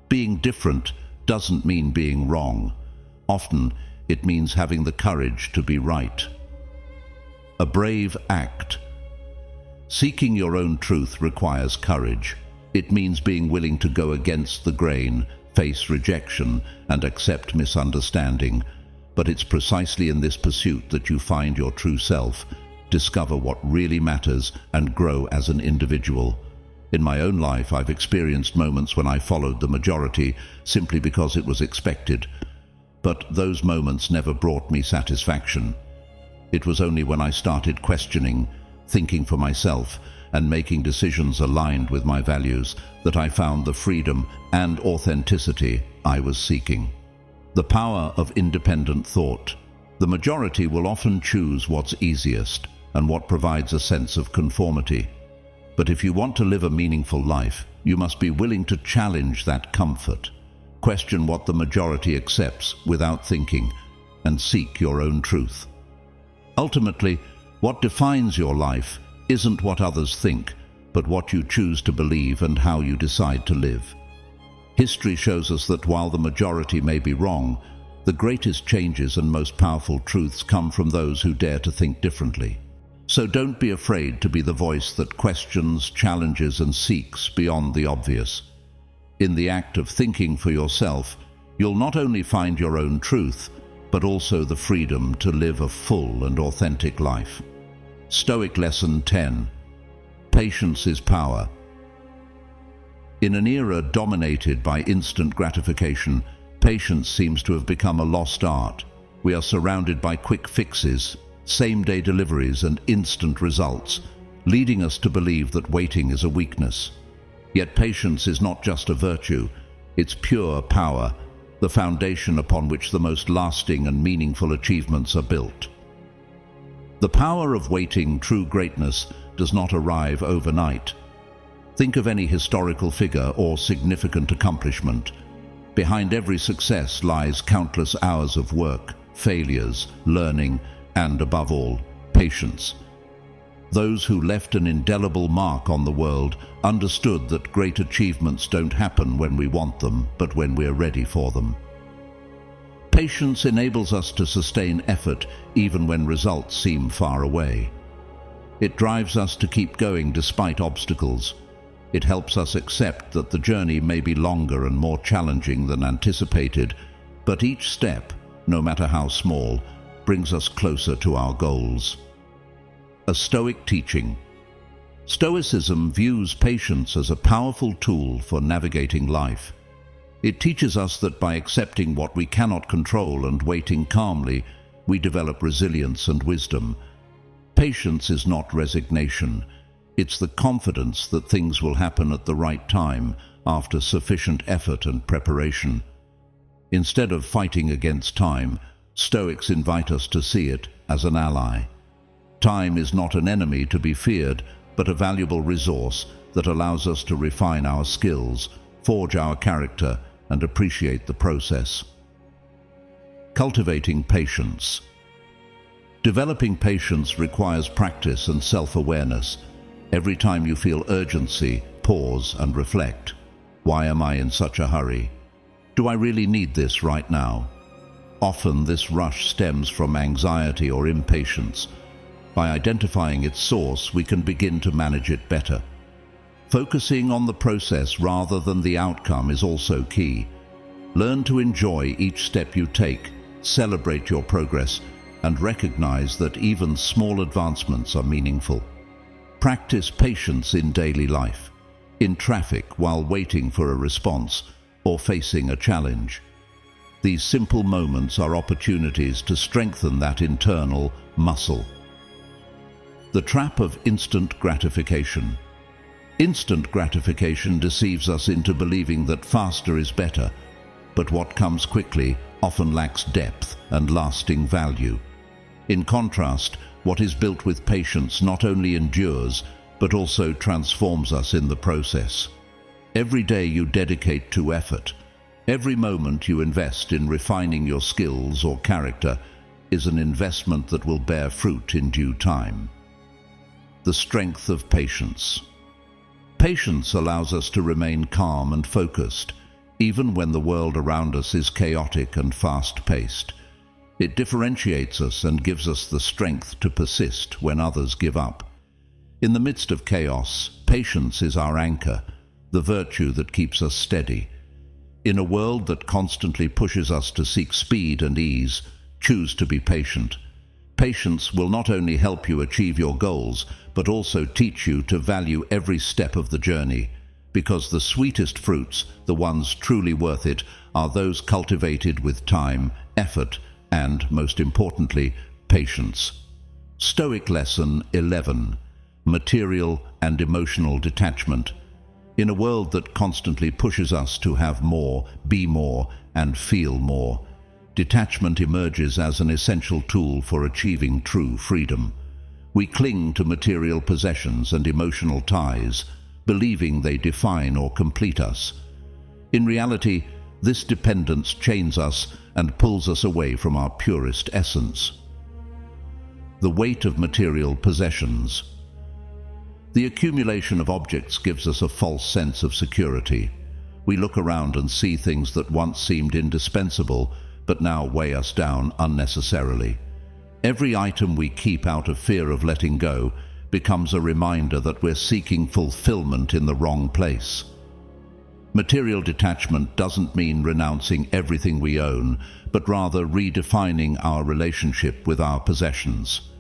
Being different doesn't mean being wrong. Often, it means having the courage to be right. A brave act. Seeking your own truth requires courage. It means being willing to go against the grain, face rejection, and accept misunderstanding. But it's precisely in this pursuit that you find your true self, discover what really matters, and grow as an individual. In my own life, I've experienced moments when I followed the majority simply because it was expected. But those moments never brought me satisfaction. It was only when I started questioning, thinking for myself, and making decisions aligned with my values that I found the freedom and authenticity I was seeking. The power of independent thought. The majority will often choose what's easiest and what provides a sense of conformity. But if you want to live a meaningful life, you must be willing to challenge that comfort. Question what the majority accepts without thinking, and seek your own truth. Ultimately, what defines your life isn't what others think, but what you choose to believe and how you decide to live. History shows us that while the majority may be wrong, the greatest changes and most powerful truths come from those who dare to think differently. So don't be afraid to be the voice that questions, challenges, and seeks beyond the obvious. In the act of thinking for yourself, you'll not only find your own truth, but also the freedom to live a full and authentic life. Stoic Lesson 10. Patience is power. In an era dominated by instant gratification, patience seems to have become a lost art. We are surrounded by quick fixes, same-day deliveries, and instant results, leading us to believe that waiting is a weakness. Yet patience is not just a virtue, it's pure power, the foundation upon which the most lasting and meaningful achievements are built. The power of waiting true greatness does not arrive overnight. Think of any historical figure or significant accomplishment. Behind every success lies countless hours of work, failures, learning, and above all, patience. Those who left an indelible mark on the world understood that great achievements don't happen when we want them, but when we're ready for them. Patience enables us to sustain effort even when results seem far away. It drives us to keep going despite obstacles. It helps us accept that the journey may be longer and more challenging than anticipated, but each step, no matter how small, brings us closer to our goals. A Stoic teaching. Stoicism views patience as a powerful tool for navigating life. It teaches us that by accepting what we cannot control and waiting calmly, we develop resilience and wisdom. Patience is not resignation. It's the confidence that things will happen at the right time after sufficient effort and preparation. Instead of fighting against time, Stoics invite us to see it as an ally. Time is not an enemy to be feared, but a valuable resource that allows us to refine our skills, forge our character, and appreciate the process. Cultivating patience. Developing patience requires practice and self-awareness. Every time you feel urgency, pause and reflect. Why am I in such a hurry? Do I really need this right now? Often this rush stems from anxiety or impatience. By identifying its source, we can begin to manage it better. Focusing on the process rather than the outcome is also key. Learn to enjoy each step you take, celebrate your progress, and recognize that even small advancements are meaningful. Practice patience in daily life, in traffic while waiting for a response or facing a challenge. These simple moments are opportunities to strengthen that internal muscle. The trap of instant gratification. Instant gratification deceives us into believing that faster is better, but what comes quickly often lacks depth and lasting value. In contrast, what is built with patience not only endures, but also transforms us in the process. Every day you dedicate to effort, every moment you invest in refining your skills or character is an investment that will bear fruit in due time. The strength of patience. Patience allows us to remain calm and focused, even when the world around us is chaotic and fast-paced. It differentiates us and gives us the strength to persist when others give up. In the midst of chaos, patience is our anchor, the virtue that keeps us steady. In a world that constantly pushes us to seek speed and ease, choose to be patient. Patience will not only help you achieve your goals, but also teach you to value every step of the journey, because the sweetest fruits, the ones truly worth it, are those cultivated with time, effort, and, most importantly, patience. Stoic Lesson 11. Material and emotional detachment. In a world that constantly pushes us to have more, be more, and feel more, detachment emerges as an essential tool for achieving true freedom. We cling to material possessions and emotional ties, believing they define or complete us. In reality, this dependence chains us and pulls us away from our purest essence. The weight of material possessions. The accumulation of objects gives us a false sense of security. We look around and see things that once seemed indispensable, but now weigh us down unnecessarily. Every item we keep out of fear of letting go becomes a reminder that we're seeking fulfillment in the wrong place. Material detachment doesn't mean renouncing everything we own, but rather redefining our relationship with our possessions.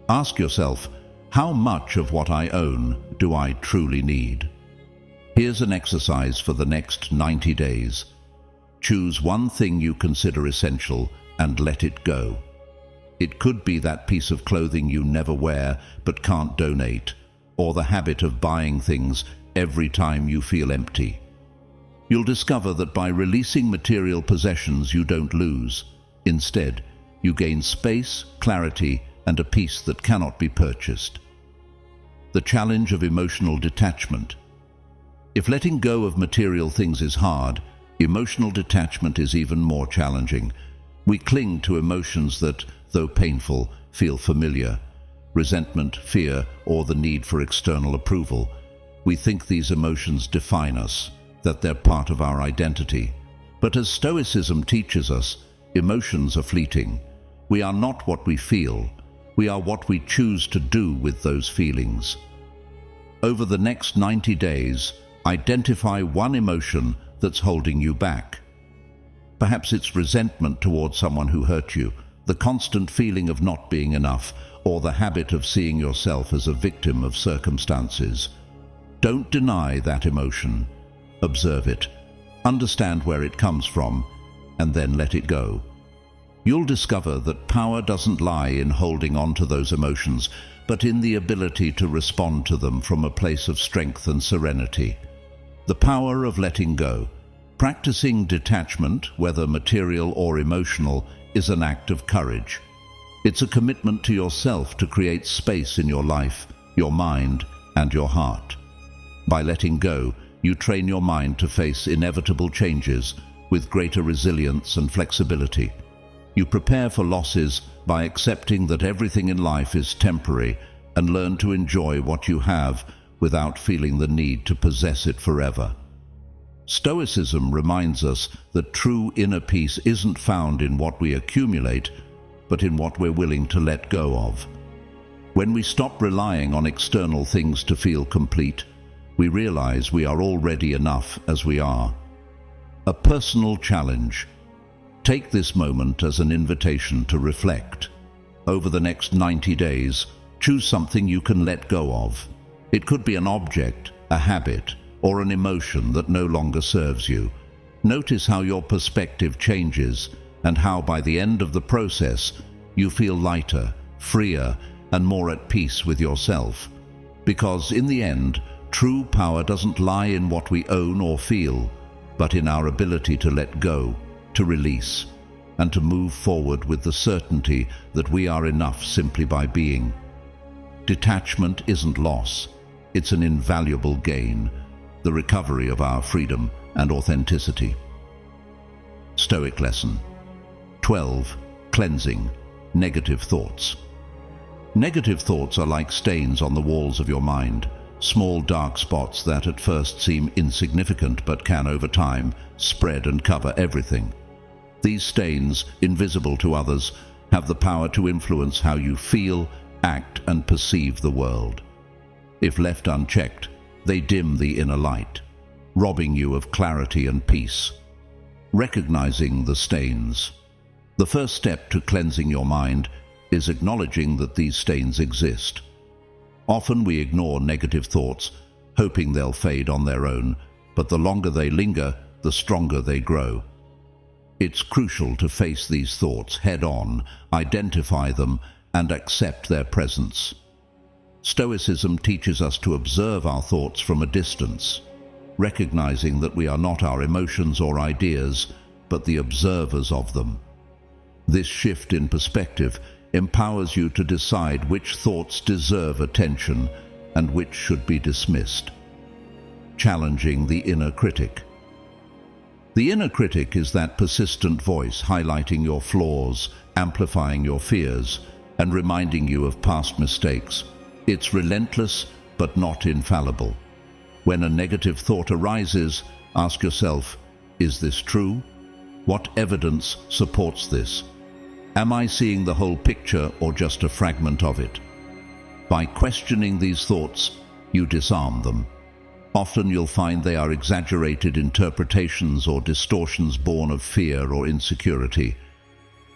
Ask yourself, how much of what I own do I truly need? Here's an exercise for the next 90 days. Choose one thing you consider essential and let it go. It could be that piece of clothing you never wear but can't donate, or the habit of buying things every time you feel empty. You'll discover that by releasing material possessions you don't lose. Instead, you gain space, clarity, and a peace that cannot be purchased. The challenge of emotional detachment. If letting go of material things is hard, emotional detachment is even more challenging. We cling to emotions that, though painful, feel familiar. Resentment, fear, or the need for external approval. We think these emotions define us, that they're part of our identity. But as Stoicism teaches us, emotions are fleeting. We are not what we feel. We are what we choose to do with those feelings. Over the next 90 days, identify one emotion that's holding you back. Perhaps it's resentment towards someone who hurt you, the constant feeling of not being enough, or the habit of seeing yourself as a victim of circumstances. Don't deny that emotion. Observe it, understand where it comes from, and then let it go. You'll discover that power doesn't lie in holding on to those emotions, but in the ability to respond to them from a place of strength and serenity. The power of letting go. Practicing detachment, whether material or emotional, is an act of courage. It's a commitment to yourself to create space in your life, your mind, and your heart. By letting go, you train your mind to face inevitable changes with greater resilience and flexibility. You prepare for losses by accepting that everything in life is temporary and learn to enjoy what you have without feeling the need to possess it forever. Stoicism reminds us that true inner peace isn't found in what we accumulate, but in what we're willing to let go of. When we stop relying on external things to feel complete, we realize we are already enough as we are. A personal challenge. Take this moment as an invitation to reflect. Over the next 90 days, choose something you can let go of. It could be an object, a habit, or an emotion that no longer serves you. Notice how your perspective changes and how by the end of the process you feel lighter, freer, and more at peace with yourself. Because in the end, true power doesn't lie in what we own or feel, but in our ability to let go, to release, and to move forward with the certainty that we are enough simply by being. Detachment isn't loss, it's an invaluable gain, the recovery of our freedom and authenticity. Stoic lesson 12. Cleansing negative thoughts. Negative thoughts are like stains on the walls of your mind, small dark spots that at first seem insignificant but can over time spread and cover everything. These stains, invisible to others, have the power to influence how you feel, act, and perceive the world. If left unchecked, they dim the inner light, robbing you of clarity and peace. Recognizing the stains. The first step to cleansing your mind is acknowledging that these stains exist. Often we ignore negative thoughts, hoping they'll fade on their own, but the longer they linger, the stronger they grow. It's crucial to face these thoughts head-on, identify them, and accept their presence. Stoicism teaches us to observe our thoughts from a distance, recognizing that we are not our emotions or ideas, but the observers of them. This shift in perspective empowers you to decide which thoughts deserve attention and which should be dismissed. Challenging the inner critic. The inner critic is that persistent voice highlighting your flaws, amplifying your fears, and reminding you of past mistakes. It's relentless but not infallible. When a negative thought arises, ask yourself, is this true? What evidence supports this? Am I seeing the whole picture or just a fragment of it? By questioning these thoughts, you disarm them. Often you'll find they are exaggerated interpretations or distortions born of fear or insecurity.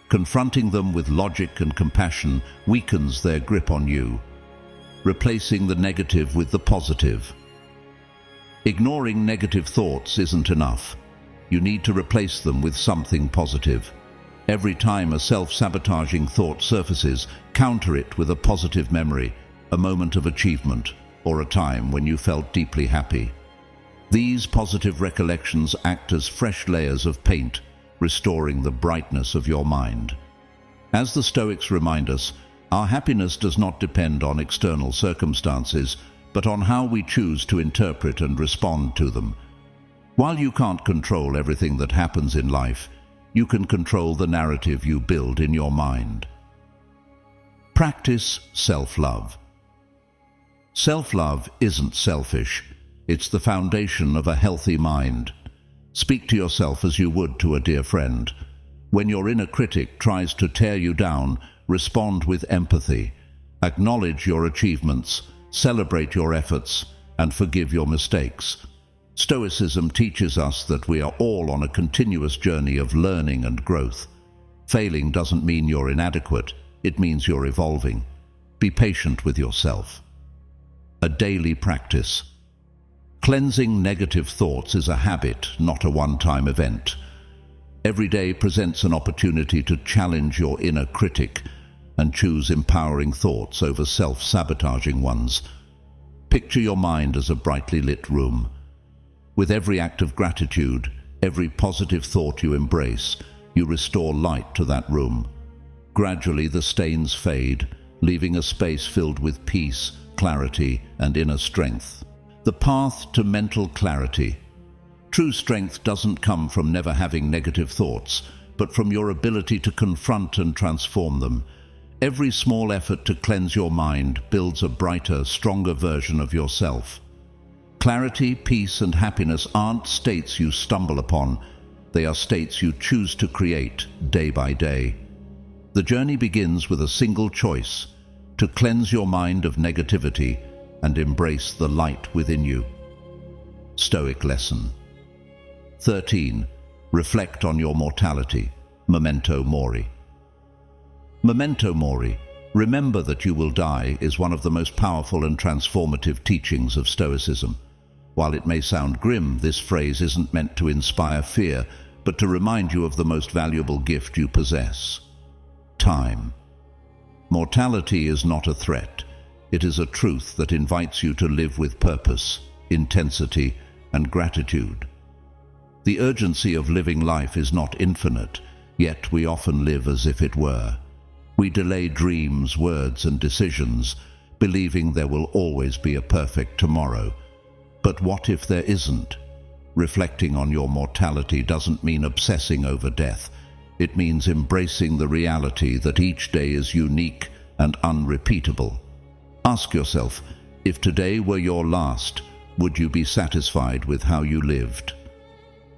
Confronting them with logic and compassion weakens their grip on you, replacing the negative with the positive. Ignoring negative thoughts isn't enough. You need to replace them with something positive. Every time a self-sabotaging thought surfaces, counter it with a positive memory, a moment of achievement, or a time when you felt deeply happy. These positive recollections act as fresh layers of paint, restoring the brightness of your mind. As the Stoics remind us, our happiness does not depend on external circumstances, but on how we choose to interpret and respond to them. While you can't control everything that happens in life, you can control the narrative you build in your mind. Practice self-love. Self-love isn't selfish. It's the foundation of a healthy mind. Speak to yourself as you would to a dear friend. When your inner critic tries to tear you down, respond with empathy. Acknowledge your achievements, celebrate your efforts, and forgive your mistakes. Stoicism teaches us that we are all on a continuous journey of learning and growth. Failing doesn't mean you're inadequate, it means you're evolving. Be patient with yourself. A daily practice. Cleansing negative thoughts is a habit, not a one-time event. Every day presents an opportunity to challenge your inner critic and choose empowering thoughts over self-sabotaging ones. Picture your mind as a brightly lit room. With every act of gratitude, every positive thought you embrace, you restore light to that room. Gradually the stains fade, leaving a space filled with peace, clarity, and inner strength. The path to mental clarity. True strength doesn't come from never having negative thoughts, but from your ability to confront and transform them. Every small effort to cleanse your mind builds a brighter, stronger version of yourself. Clarity, peace, and happiness aren't states you stumble upon. They are states you choose to create day by day. The journey begins with a single choice: to cleanse your mind of negativity and embrace the light within you. Stoic lesson. 13. Reflect on your mortality. Memento mori. Memento mori, remember that you will die, is one of the most powerful and transformative teachings of Stoicism. While it may sound grim, this phrase isn't meant to inspire fear, but to remind you of the most valuable gift you possess: time. Mortality is not a threat. It is a truth that invites you to live with purpose, intensity, and gratitude. The urgency of living life is not infinite, yet we often live as if it were. We delay dreams, words, and decisions, believing there will always be a perfect tomorrow. But what if there isn't? Reflecting on your mortality doesn't mean obsessing over death. It means embracing the reality that each day is unique and unrepeatable. Ask yourself, if today were your last, would you be satisfied with how you lived?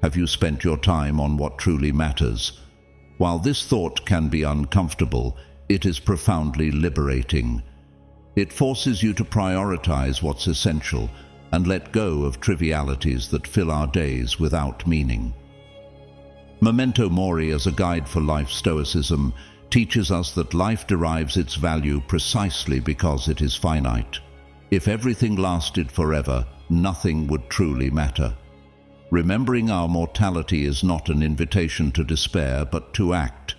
Have you spent your time on what truly matters? While this thought can be uncomfortable, it is profoundly liberating. It forces you to prioritize what's essential and let go of trivialities that fill our days without meaning. Memento mori as a guide for life. Stoicism teaches us that life derives its value precisely because it is finite. If everything lasted forever, nothing would truly matter. Remembering our mortality is not an invitation to despair, but to act,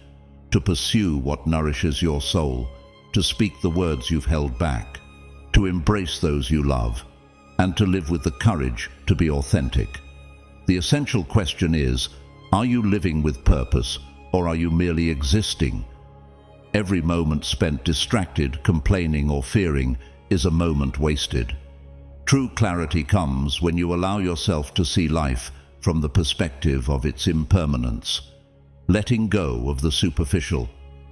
to pursue what nourishes your soul, to speak the words you've held back, to embrace those you love, and to live with the courage to be authentic. The essential question is, are you living with purpose, or are you merely existing? Every moment spent distracted, complaining, or fearing is a moment wasted. True clarity comes when you allow yourself to see life from the perspective of its impermanence, letting go of the superficial.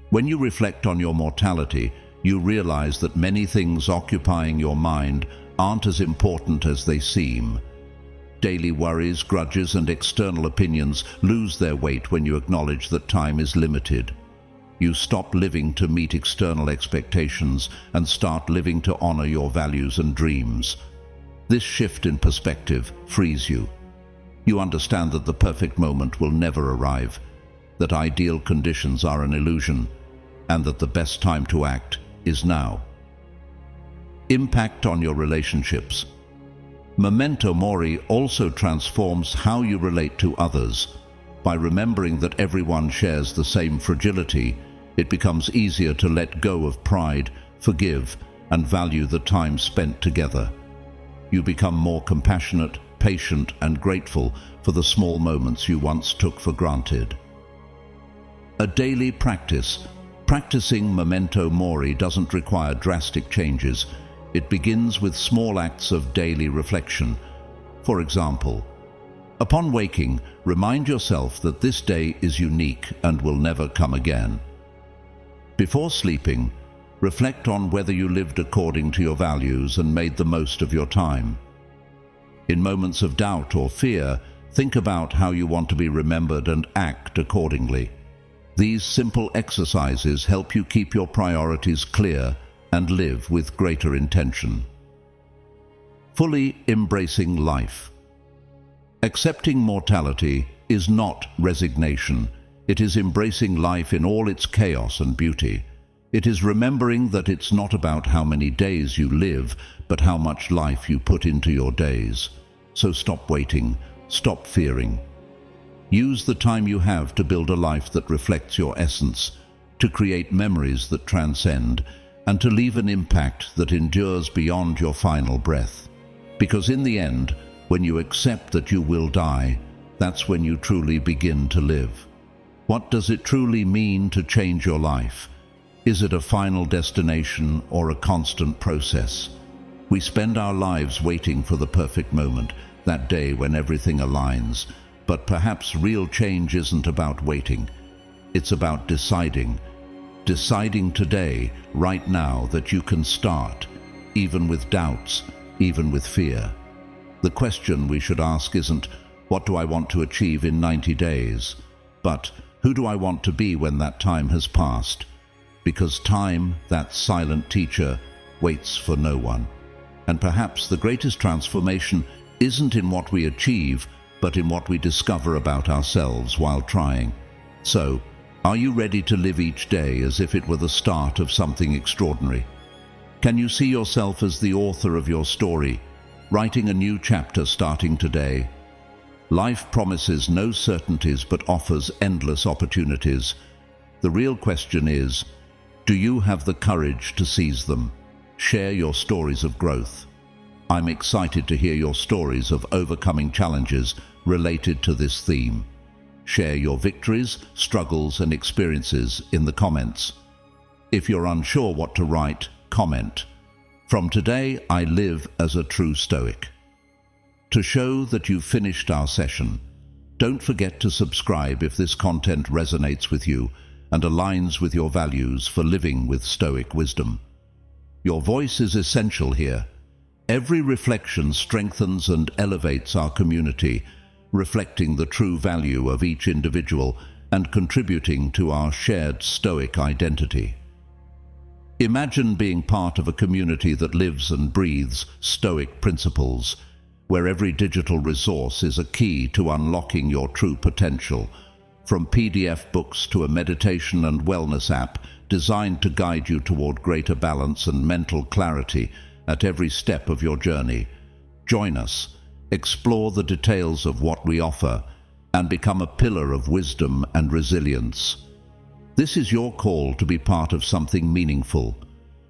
When you reflect on your mortality, you realize that many things occupying your mind aren't as important as they seem. Daily worries, grudges, and external opinions lose their weight when you acknowledge that time is limited. You stop living to meet external expectations and start living to honor your values and dreams. This shift in perspective frees you. You understand that the perfect moment will never arrive, that ideal conditions are an illusion, and that the best time to act is now. Impact on your relationships. Memento mori also transforms how you relate to others. By remembering that everyone shares the same fragility, it becomes easier to let go of pride, forgive, and value the time spent together. You become more compassionate, patient, and grateful for the small moments you once took for granted. A daily practice. Practicing memento mori doesn't require drastic changes. It begins with small acts of daily reflection. For example, upon waking, remind yourself that this day is unique and will never come again. Before sleeping, reflect on whether you lived according to your values and made the most of your time. In moments of doubt or fear, think about how you want to be remembered and act accordingly. These simple exercises help you keep your priorities clear and live with greater intention. Fully embracing life. Accepting mortality is not resignation. It is embracing life in all its chaos and beauty. It is remembering that it's not about how many days you live, but how much life you put into your days. So stop waiting, stop fearing. Use the time you have to build a life that reflects your essence, to create memories that transcend, and to leave an impact that endures beyond your final breath. Because in the end, when you accept that you will die, that's when you truly begin to live. What does it truly mean to change your life? Is it a final destination or a constant process? We spend our lives waiting for the perfect moment, that day when everything aligns. But perhaps real change isn't about waiting. It's about deciding today, right now, that you can start, even with doubts, even with fear. The question we should ask isn't, what do I want to achieve in 90 days? But, who do I want to be when that time has passed? Because time, that silent teacher, waits for no one. And perhaps the greatest transformation isn't in what we achieve, but in what we discover about ourselves while trying. So, are you ready to live each day as if it were the start of something extraordinary? Can you see yourself as the author of your story, writing a new chapter starting today? Life promises no certainties but offers endless opportunities. The real question is, do you have the courage to seize them? Share your stories of growth. I'm excited to hear your stories of overcoming challenges related to this theme. Share your victories, struggles, and experiences in the comments. If you're unsure what to write, comment. From today, I live as a true Stoic. To show that you've finished our session, don't forget to subscribe if this content resonates with you and aligns with your values for living with Stoic wisdom. Your voice is essential here. Every reflection strengthens and elevates our community, reflecting the true value of each individual and contributing to our shared Stoic identity. Imagine being part of a community that lives and breathes Stoic principles, where every digital resource is a key to unlocking your true potential, from PDF books to a meditation and wellness app designed to guide you toward greater balance and mental clarity at every step of your journey. Join us, explore the details of what we offer, and become a pillar of wisdom and resilience. This is your call to be part of something meaningful,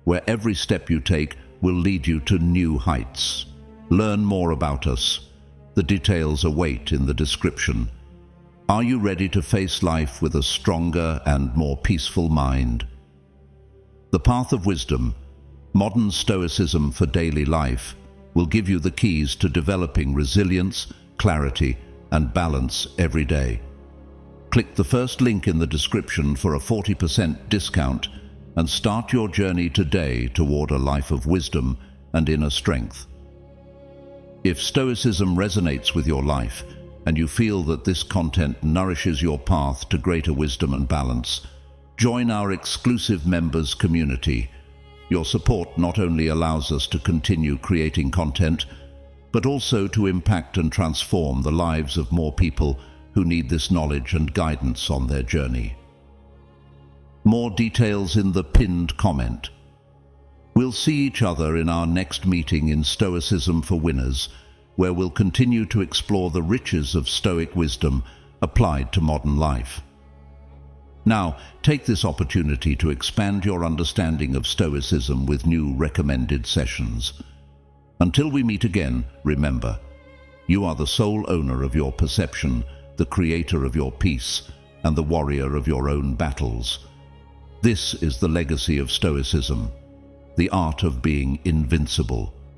where every step you take will lead you to new heights. Learn more about us. The details await in the description. Are you ready to face life with a stronger and more peaceful mind? The Path of Wisdom, Modern Stoicism for Daily Life, will give you the keys to developing resilience, clarity, and balance every day. Click the first link in the description for a 40% discount and start your journey today toward a life of wisdom and inner strength. If Stoicism resonates with your life and you feel that this content nourishes your path to greater wisdom and balance, join our exclusive members community. Your support not only allows us to continue creating content, but also to impact and transform the lives of more people who need this knowledge and guidance on their journey. More details in the pinned comment. We'll see each other in our next meeting in Stoicism for Winners, where we'll continue to explore the riches of Stoic wisdom applied to modern life. Now, take this opportunity to expand your understanding of Stoicism with new recommended sessions. Until we meet again, remember, you are the sole owner of your perception, the creator of your peace, and the warrior of your own battles. This is the legacy of Stoicism, the art of being invincible.